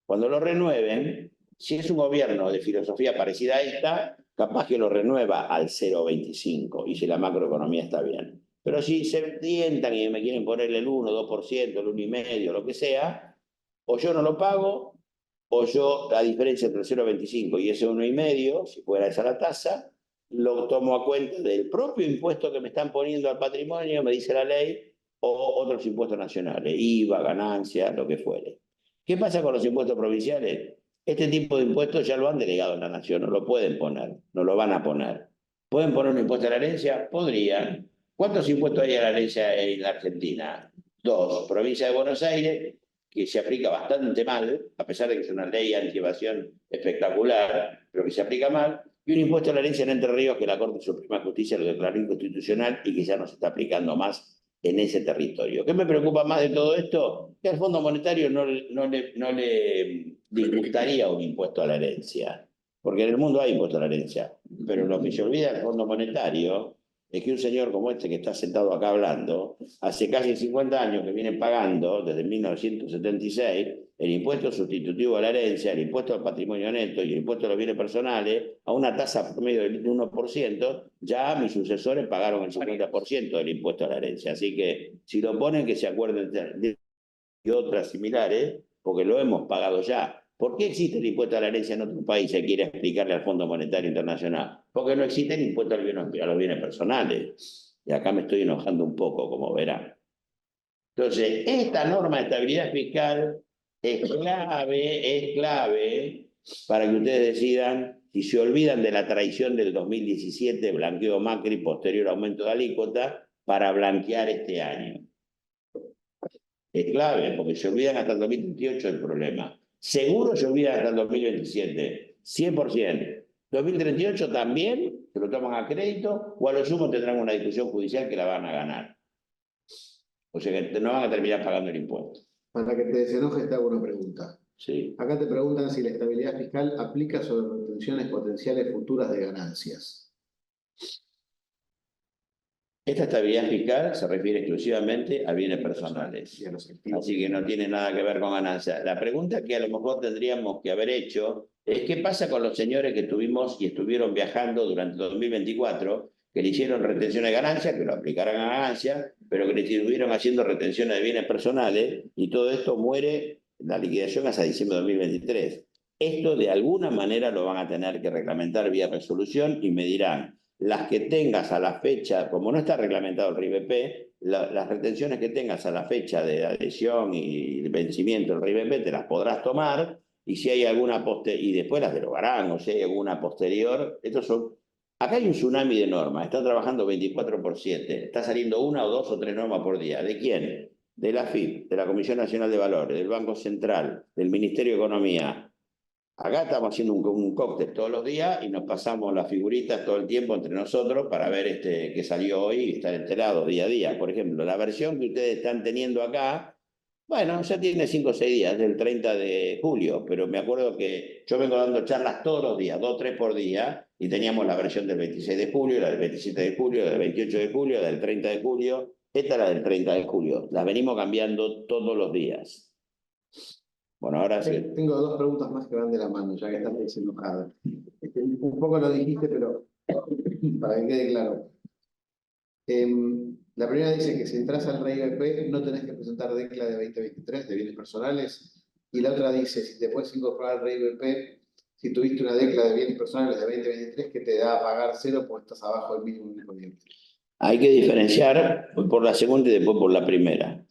Cuando lo renueven, si es un gobierno de filosofía parecida a esta, capaz que lo renueva al 0,25 y si la macroeconomía está bien. Pero si se tientan y me quieren ponerle el 1, 2%, el 1,5%, lo que sea, o yo no lo pago, o yo, la diferencia entre el 0,25 y ese 1,5, si fuera esa la tasa, lo tomo a cuenta del propio impuesto que me están poniendo al patrimonio, me dice la ley, o otros impuestos nacionales, IVA, ganancia, lo que fuere. ¿Qué pasa con los impuestos provinciales? Este tipo de impuestos ya lo han delegado en la nación, no lo pueden poner, no lo van a poner. ¿Pueden poner un impuesto a la herencia? Podrían. ¿Cuántos impuestos hay a la herencia en la Argentina? 2. Provincia de Buenos Aires, que se aplica bastante mal, a pesar de que es una ley anti-evasión espectacular, pero que se aplica mal, y un impuesto a la herencia en Entre Ríos que la Corte Suprema de Justicia lo declaró inconstitucional y que ya no se está aplicando más en ese territorio. ¿Qué me preocupa más de todo esto? Que al Fondo Monetario no le disgustaría un impuesto a la herencia, porque en el mundo hay impuesto a la herencia, pero lo que se olvida del Fondo Monetario es que un señor como este que está sentado acá hablando, hace casi 50 años que viene pagando, desde 1976, el impuesto sustitutivo a la herencia, el impuesto al patrimonio neto y el impuesto a los bienes personales, a una tasa promedio del 1%, ya mis sucesores pagaron el 50% del impuesto a la herencia. Así que si lo ponen, que se acuerden de otras similares, porque lo hemos pagado ya. ¿Por qué existe el impuesto a la herencia en otro país? Se quiere explicarle al Fondo Monetario Internacional. Porque no existe el impuesto a los bienes personales. Y acá me estoy enojando un poco, como verán. Entonces, esta norma de estabilidad fiscal es clave para que ustedes decidan si se olvidan de la traición del 2017, blanqueo Macri, posterior aumento de alícuota, para blanquear este año. Es clave, porque se olvidan hasta el 2028 el problema. Seguro se olvidan hasta el 2027, 100%. 2038 también, se lo toman a crédito, o a lo sumo tendrán una discusión judicial que la van a ganar. O sea que no van a terminar pagando el impuesto. Para que te desenojes, te hago una pregunta. Sí. Acá te preguntan si la estabilidad fiscal aplica sobre retenciones potenciales futuras de ganancias. Esta estabilidad fiscal se refiere exclusivamente a bienes personales, así que no tiene nada que ver con ganancias. La pregunta que a lo mejor tendríamos que haber hecho es qué pasa con los señores que tuvimos y estuvieron viajando durante 2024, que le hicieron retención de ganancias, que lo aplicaran a ganancias, pero que le estuvieron haciendo retenciones de bienes personales y todo esto muere la liquidación hasta diciembre de 2023. Esto de alguna manera lo van a tener que reglamentar vía resolución y me dirán, las que tengas a la fecha, como no está reglamentado el RIBP, las retenciones que tengas a la fecha de adhesión y vencimiento del RIBP te las podrás tomar, y si hay alguna y después las derogarán, o si hay alguna posterior, estos son. Acá hay un tsunami de normas, está trabajando 24/7, está saliendo 1 o 2 o 3 normas por día. ¿De quién? De la AFIP, de la Comisión Nacional de Valores, del Banco Central, del Ministerio de Economía. Acá estamos haciendo un cóctel todos los días y nos pasamos las figuritas todo el tiempo entre nosotros para ver qué salió hoy y estar enterados día a día. Por ejemplo, la versión que ustedes están teniendo acá, bueno, ya tiene 5 o 6 días, del 30 de julio, pero me acuerdo que yo vengo dando charlas todos los días, 2 o 3 por día, y teníamos la versión del 26 de julio, la del 27 de julio, del 28 de julio, del 30 de julio. Esta es la del 30 de julio. Las venimos cambiando todos los días. Bueno, ahora sí. Tengo 2 preguntas más que van de la mano, ya que estás desenojada. Un poco lo dijiste, pero para que quede claro. La primera dice que si entras al RIBP no tenés que presentar decla de 2023 de bienes personales. Y la otra dice, si te puedes incorporar al RIBP, si tuviste una decla de bienes personales de 2023 que te da a pagar 0 porque estás abajo del mínimo imponible. Hay que diferenciar por la segunda y después por la primera.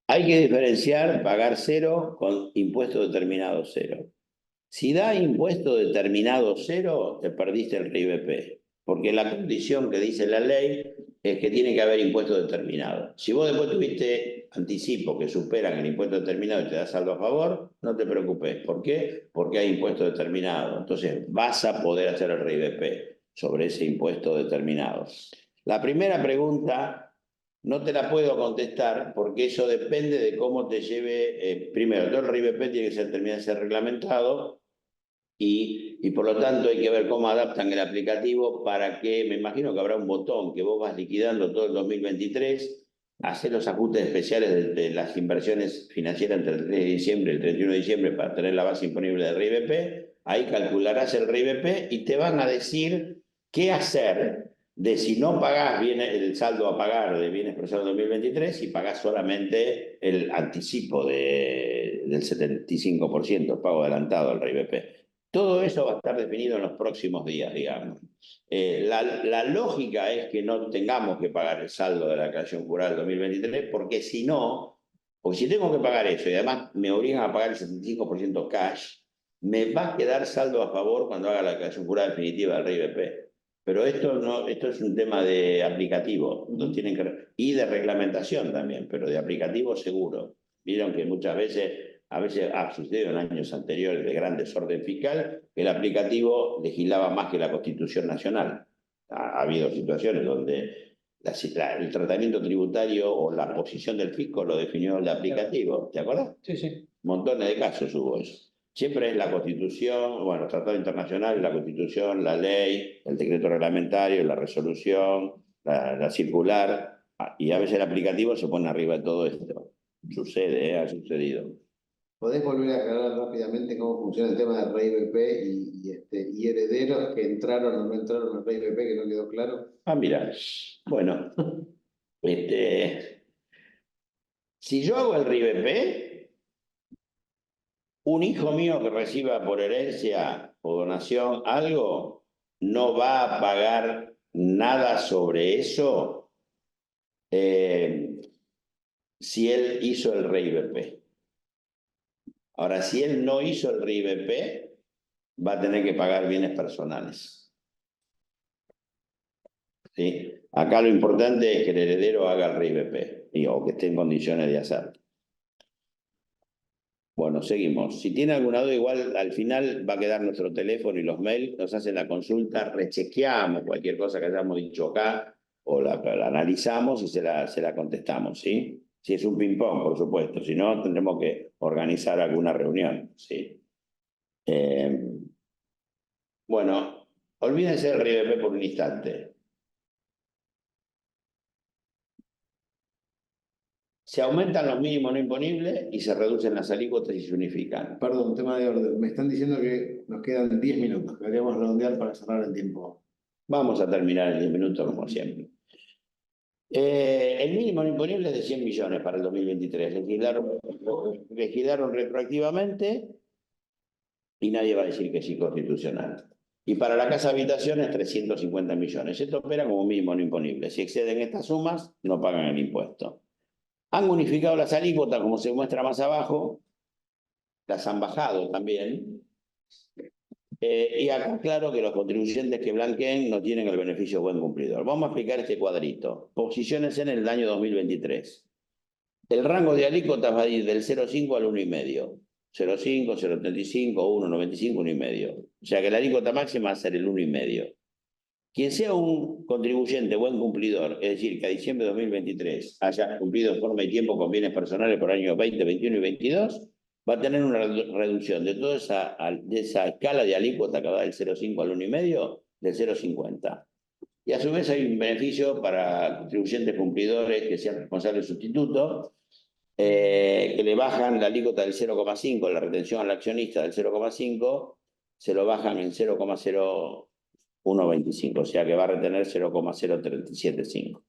Hay que diferenciar pagar 0 con impuesto determinado 0. Si da impuesto determinado 0, te perdiste el RIBP, porque la condición que dice la ley es que tiene que haber impuesto determinado. Si vos después tuviste anticipo que superan el impuesto determinado y te da saldo a favor, no te preocupes. ¿Por qué? Porque hay impuesto determinado. Entonces vas a poder hacer el RIBP sobre ese impuesto determinado. La primera pregunta no te la puedo contestar porque eso depende de cómo te lleve. Primero, todo el RIBP tiene que terminar de ser reglamentado y por lo tanto hay que ver cómo adaptan el aplicativo para que, me imagino que habrá un botón que vos vas liquidando todo el 2023, hacer los ajustes especiales de las inversiones financieras entre el 3 de diciembre y el 31 de diciembre para tener la base imponible del RIBP. Ahí calcularás el RIBP y te van a decir qué hacer de si no pagás el saldo a pagar de bienes personales 2023 y pagás solamente el anticipo del 75%, el pago adelantado al RIBP. Todo eso va a estar definido en los próximos días, digamos. La lógica es que no tengamos que pagar el saldo de la declaración jurada del 2023, porque si no, porque si tengo que pagar eso y además me obligan a pagar el 75% cash, me va a quedar saldo a favor cuando haga la declaración jurada definitiva del RIBP. Pero esto es un tema de aplicativo, y de reglamentación también, pero de aplicativo seguro. Vieron que muchas veces, a veces ha sucedido en años anteriores de gran desorden fiscal, que el aplicativo legislaba más que la Constitución Nacional. Ha habido situaciones donde el tratamiento tributario o la posición del fisco lo definió el aplicativo. ¿Te acuerdas? Sí, sí. Montones de casos hubo eso. Siempre es la Constitución, bueno, el Tratado Internacional, la Constitución, la ley, el decreto reglamentario, la resolución, la circular, y a veces el aplicativo se pone arriba de todo esto. Sucede, ha sucedido. ¿Podés volver a aclarar rápidamente cómo funciona el tema del RIBP y herederos que entraron o no entraron al RIBP, que no quedó claro? Mira, bueno, si yo hago el RIBP, un hijo mío que reciba por herencia o donación algo, no va a pagar nada sobre eso si él hizo el RIBP. Ahora, si él no hizo el RIBP, va a tener que pagar bienes personales. ¿Sí? Acá lo importante es que el heredero haga el RIBP o que esté en condiciones de hacerlo. Bueno, seguimos. Si tiene alguna duda, igual al final va a quedar nuestro teléfono y los mails, nos hacen la consulta, rechequeamos cualquier cosa que hayamos dicho acá o la analizamos y se la contestamos, ¿sí? Si es un ping-pong, por supuesto, si no, tendremos que organizar alguna reunión, ¿sí? Bueno, olvídense del RIBP por un instante. Se aumentan los mínimos no imponibles y se reducen las alícuotas y se unifican. Perdón, tema de orden. Me están diciendo que nos quedan 10 minutos. Deberíamos redondear para cerrar el tiempo. Vamos a terminar en 10 minutos como siempre. El mínimo no imponible es de 100 millones para el 2023. Legislaron retroactivamente y nadie va a decir que es inconstitucional. Y para la casa habitación es 350 millones. Esto opera como mínimo no imponible. Si exceden estas sumas, no pagan el impuesto. Han unificado las alícuotas, como se muestra más abajo, las han bajado también. Y acá claro que los contribuyentes que blanqueen no tienen el beneficio buen cumplidor. Vamos a explicar este cuadrito. Posiciones en el año 2023. El rango de alícuotas va a ir del 0,5 al 1,5. 0,5, 0,35, 1,95, 1,5. O sea que la alícuota máxima va a ser el 1,5. Quien sea un contribuyente buen cumplidor, es decir, que a diciembre de 2023 haya cumplido en forma y tiempo con bienes personales por años 20, 21 y 22, va a tener una reducción de toda esa escala de alícuota que va del 0,5 al 1,5 del 0,50. Y a su vez hay un beneficio para contribuyentes cumplidores que sean responsables sustitutos, que le bajan la alícuota del 0,5, la retención al accionista del 0,5, se lo bajan en 0,0125, o sea que va a retener 0,0375.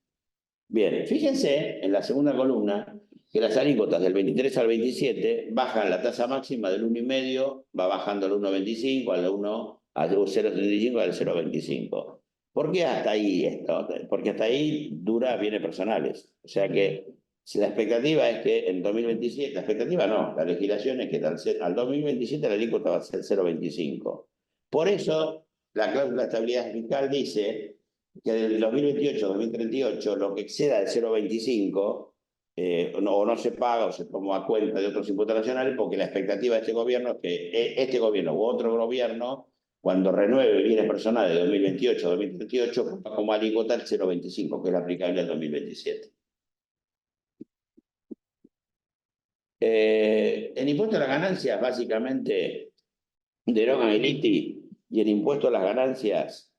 Bien, fíjense en la segunda columna que las alícuotas del 23 al 27 bajan la tasa máxima del 1,5, va bajando al 1,25, al 0,75, al 0,25. ¿Por qué hasta ahí esto? Porque hasta ahí dura bienes personales. O sea que si la expectativa es que en 2027, la expectativa no, la legislación es que al 2027 la alícuota va a ser 0,25. Por eso la cláusula de estabilidad fiscal dice que del 2028 a 2038 lo que exceda de 0,25 o no se paga o se toma a cuenta de otros impuestos nacionales, porque la expectativa de este gobierno es que este gobierno u otro gobierno, cuando renueve bienes personales de 2028 a 2038, como alícuota el 0,25, que es aplicable al 2027. El impuesto a las ganancias básicamente derogan el ITI y el impuesto a las ganancias,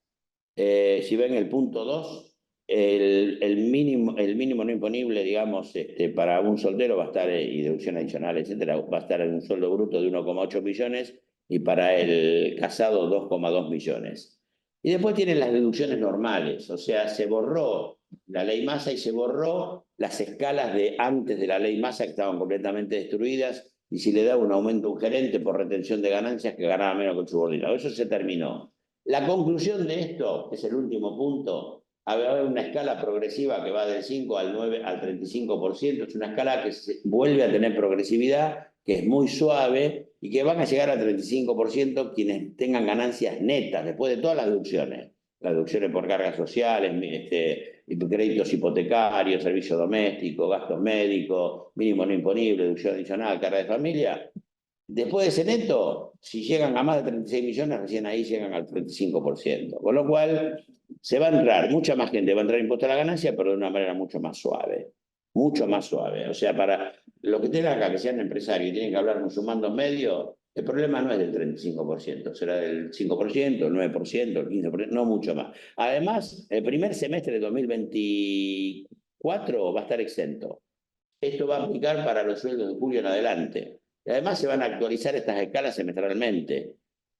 si ven el punto 2, el mínimo no imponible, digamos, para un soltero va a estar, y deducción adicional, etcétera, va a estar en un sueldo bruto de 1,8 millones y para el casado 2,2 millones. Y después tienen las deducciones normales, o sea, se borró la ley Massa y se borró las escalas de antes de la ley Massa que estaban completamente destruidas, y si le daba un aumento a un gerente por retención de ganancias que ganaba menos que el subordinado. Eso se terminó. La conclusión de esto, que es el último punto, haber una escala progresiva que va del 5 al 9 al 35%, es una escala que vuelve a tener progresividad, que es muy suave y que van a llegar al 35% quienes tengan ganancias netas, después de todas las deducciones por cargas sociales, créditos hipotecarios, servicio doméstico, gastos médicos, mínimo no imponible, deducción adicional, carga de familia. Después de ese neto, si llegan a más de 36 millones, recién ahí llegan al 35%. Con lo cual, se va a entrar, mucha más gente va a entrar impuesto a la ganancia, pero de una manera mucho más suave. Mucho más suave. O sea, para los que tengan acá, que sean empresarios y tienen que hablar con sus mandos medios, el problema no es del 35%, será del 5%, el 9%, el 15%, no mucho más. Además, el primer semestre de 2024 va a estar exento. Esto va a aplicar para los sueldos de julio en adelante. Y además se van a actualizar estas escalas semestralmente.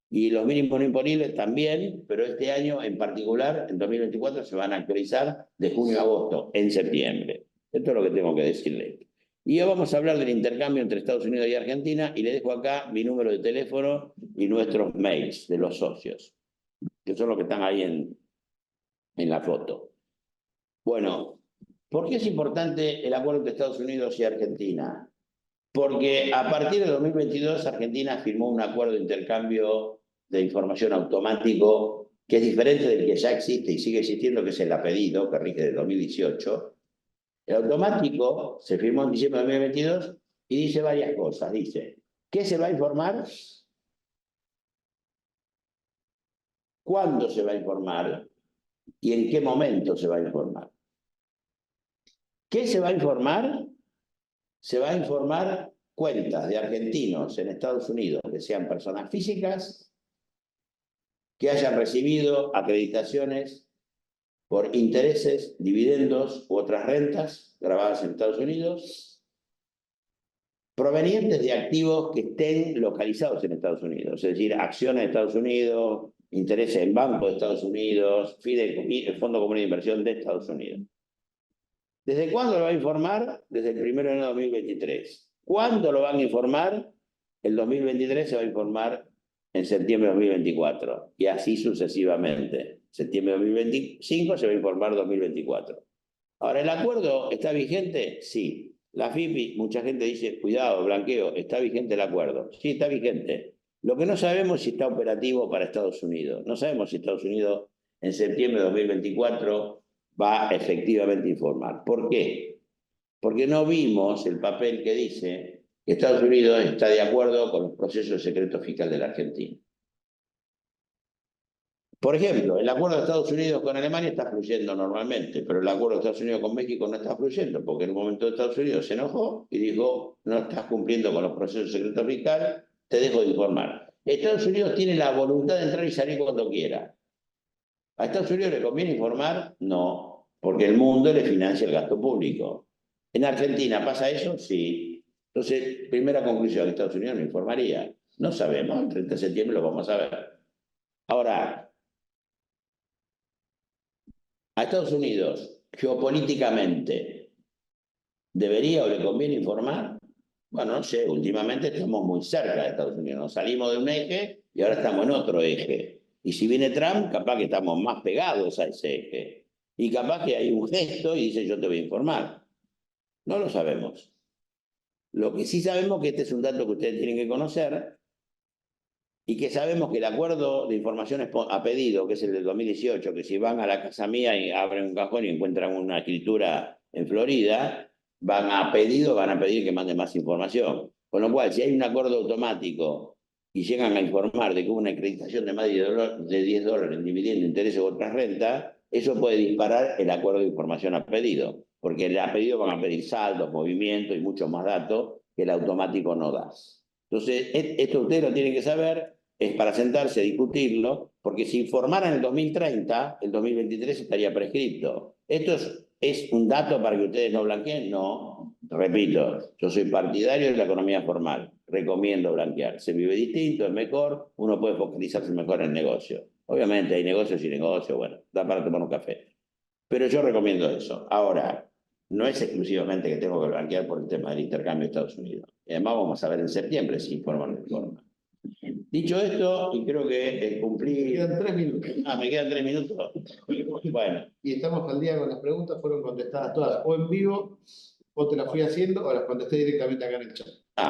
Y los mínimos no imponibles también, pero este año en particular, en 2024, se van a actualizar de junio a agosto, en septiembre. Esto es lo que tengo que decirle. Y hoy vamos a hablar del intercambio entre Estados Unidos y Argentina, y le dejo acá mi número de teléfono y nuestros mails de los socios, que son los que están ahí en la foto. Bueno, ¿por qué es importante el acuerdo entre Estados Unidos y Argentina? Porque a partir de 2022 Argentina firmó un acuerdo de intercambio de información automático que es diferente del que ya existe y sigue existiendo, que es el apedido, que rige desde 2018. El automático se firmó en diciembre de 2022 y dice varias cosas. Dice, ¿qué se va a informar? ¿Cuándo se va a informar? ¿Y en qué momento se va a informar? ¿Qué se va a informar? Se va a informar cuentas de argentinos en Estados Unidos, que sean personas físicas, que hayan recibido acreditaciones por intereses, dividendos u otras rentas grabadas en Estados Unidos, provenientes de activos que estén localizados en Estados Unidos, es decir, acciones de Estados Unidos, intereses en bancos de Estados Unidos, el Fondo Común de Inversión de Estados Unidos. ¿Desde cuándo lo va a informar? Desde el 1 de enero de 2023. ¿Cuándo lo van a informar? El 2023 se va a informar en septiembre de 2024 y así sucesivamente. Septiembre de 2025 se va a informar 2024. Ahora, ¿el acuerdo está vigente? Sí. La FIPI, mucha gente dice, cuidado, blanqueo, ¿está vigente el acuerdo? Sí, está vigente. Lo que no sabemos es si está operativo para Estados Unidos. No sabemos si Estados Unidos en septiembre de 2024 va a efectivamente informar. ¿Por qué? Porque no vimos el papel que dice que Estados Unidos está de acuerdo con los procesos de secreto fiscal de la Argentina. Por ejemplo, el acuerdo de Estados Unidos con Alemania está fluyendo normalmente, pero el acuerdo de Estados Unidos con México no está fluyendo, porque en un momento Estados Unidos se enojó y dijo, no estás cumpliendo con los procesos de secreto fiscal, te dejo de informar. Estados Unidos tiene la voluntad de entrar y salir cuando quiera. ¿A Estados Unidos le conviene informar? No, porque el mundo le financia el gasto público. ¿En Argentina pasa eso? Sí. Entonces, primera conclusión, Estados Unidos no informaría. No sabemos, el 30 de septiembre lo vamos a ver. Ahora, a Estados Unidos, geopolíticamente, ¿debería o le conviene informar? Bueno, no sé, últimamente estamos muy cerca de Estados Unidos. Nos salimos de un eje y ahora estamos en otro eje. Y si viene Trump, capaz que estamos más pegados a ese eje. Y capaz que hay un gesto y dice, yo te voy a informar. No lo sabemos. Lo que sí sabemos que este es un dato que ustedes tienen que conocer y que sabemos que el acuerdo de información a pedido, que es el del 2018, que si van a la casa mía y abren un cajón y encuentran una escritura en Florida, van a pedir que manden más información. Con lo cual, si hay un acuerdo automático y llegan a informar de que hubo una acreditación de más de $10 en dividendo, intereses u otras rentas, eso puede disparar el acuerdo de información a pedido, porque a pedido van a pedir saldos, movimientos y muchos más datos que el automático no da. Entonces, esto ustedes lo tienen que saber, es para sentarse a discutirlo, porque si informaran el 2030, el 2023 estaría prescripto. ¿Esto es un dato para que ustedes no blanqueen? No, repito, yo soy partidario de la economía formal, recomiendo blanquear. Se vive distinto, es mejor, uno puede focalizarse mejor en el negocio. Obviamente hay negocios y negocios, bueno, da para tomar un café. Pero yo recomiendo eso. Ahora, no es exclusivamente que tengo que blanquear por el tema del intercambio de Estados Unidos. Y además vamos a ver en septiembre si informan de forma. Dicho esto, y creo que cumplí... Me quedan 3 minutos. Me quedan 3 minutos. Bueno. Y estamos al día con las preguntas, fueron contestadas todas o en vivo, o te las fui haciendo, o las contesté directamente acá en el chat.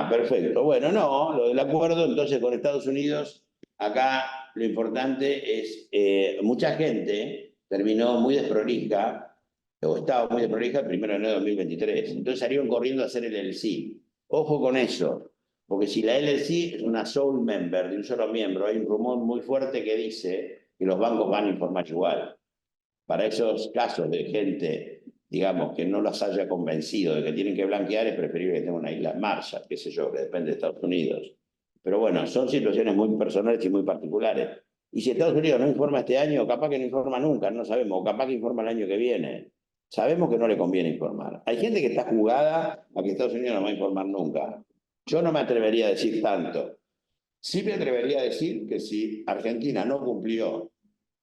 Perfecto. Bueno, no, lo del acuerdo, entonces con Estados Unidos, acá lo importante es, mucha gente terminó muy desprolija, o estaba muy desprolija el 1 de enero de 2023. Entonces salieron corriendo a hacer el LLC. Ojo con eso, porque si la LLC es una sole member de un solo miembro, hay un rumor muy fuerte que dice que los bancos van a informar igual. Para esos casos de gente, digamos, que no las haya convencido de que tienen que blanquear, es preferible que tenga una isla Marshall, qué sé yo, que depende de Estados Unidos. Pero bueno, son situaciones muy personales y muy particulares. Y si Estados Unidos no informa este año, capaz que no informa nunca, no sabemos, o capaz que informa el año que viene. Sabemos que no le conviene informar. Hay gente que está jugada a que Estados Unidos no va a informar nunca. Yo no me atrevería a decir tanto. Sí me atrevería a decir que si Argentina no cumplió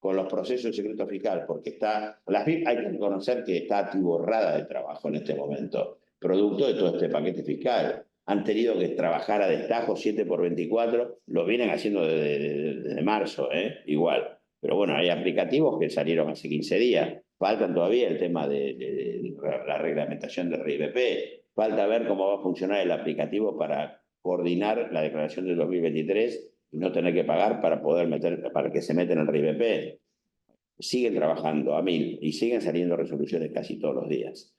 con los procesos de secreto fiscal, porque está, la FIP hay que reconocer que está atiborrada de trabajo en este momento, producto de todo este paquete fiscal. Han tenido que trabajar a destajo 7x24, lo vienen haciendo desde marzo, igual. Pero bueno, hay aplicativos que salieron hace 15 días. Faltan todavía el tema de la reglamentación del RIBP. Falta ver cómo va a funcionar el aplicativo para coordinar la declaración del 2023 y no tener que pagar para poder para que se meta en el RIBP. Siguen trabajando a 1000 y siguen saliendo resoluciones casi todos los días.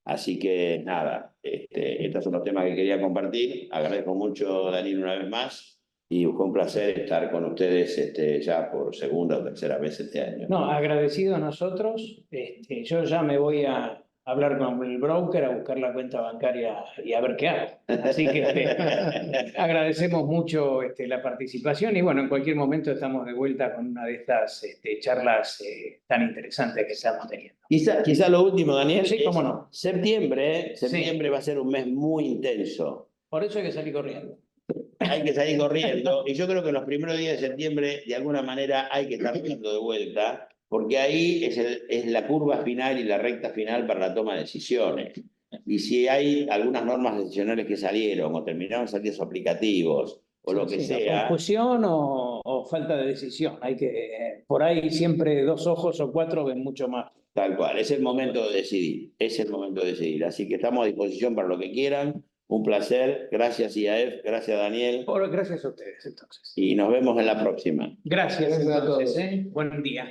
Así que nada, estos son los temas que quería compartir. Agradezco mucho, Daniel, una vez más. Y fue un placer estar con ustedes ya por segunda o tercera vez este año. No, agradecido a nosotros. Yo ya me voy a hablar con el broker, a buscar la cuenta bancaria y a ver qué hago. Así que agradecemos mucho la participación y bueno, en cualquier momento estamos de vuelta con una de estas charlas tan interesantes que estamos teniendo. Quizá lo último, Daniel. Sí, cómo no. Septiembre Sí. va a ser un mes muy intenso. Por eso hay que salir corriendo. Hay que salir corriendo, y yo creo que los primeros días de septiembre, de alguna manera, hay que estar viendo de vuelta, porque ahí es la curva final y la recta final para la toma de decisiones. Y si hay algunas normas decisionales que salieron, o terminaron saliendo aplicativos, o lo que sea... Confusión o falta de decisión. Hay que, por ahí siempre 2 ojos o 4 ven mucho más. Tal cual, es el momento de decidir, es el momento de decidir. Así que estamos a disposición para lo que quieran. Un placer, gracias IAF, gracias Daniel. Gracias a ustedes entonces. Y nos vemos en la próxima. Gracias Gracias a entonces, todos. Buen día.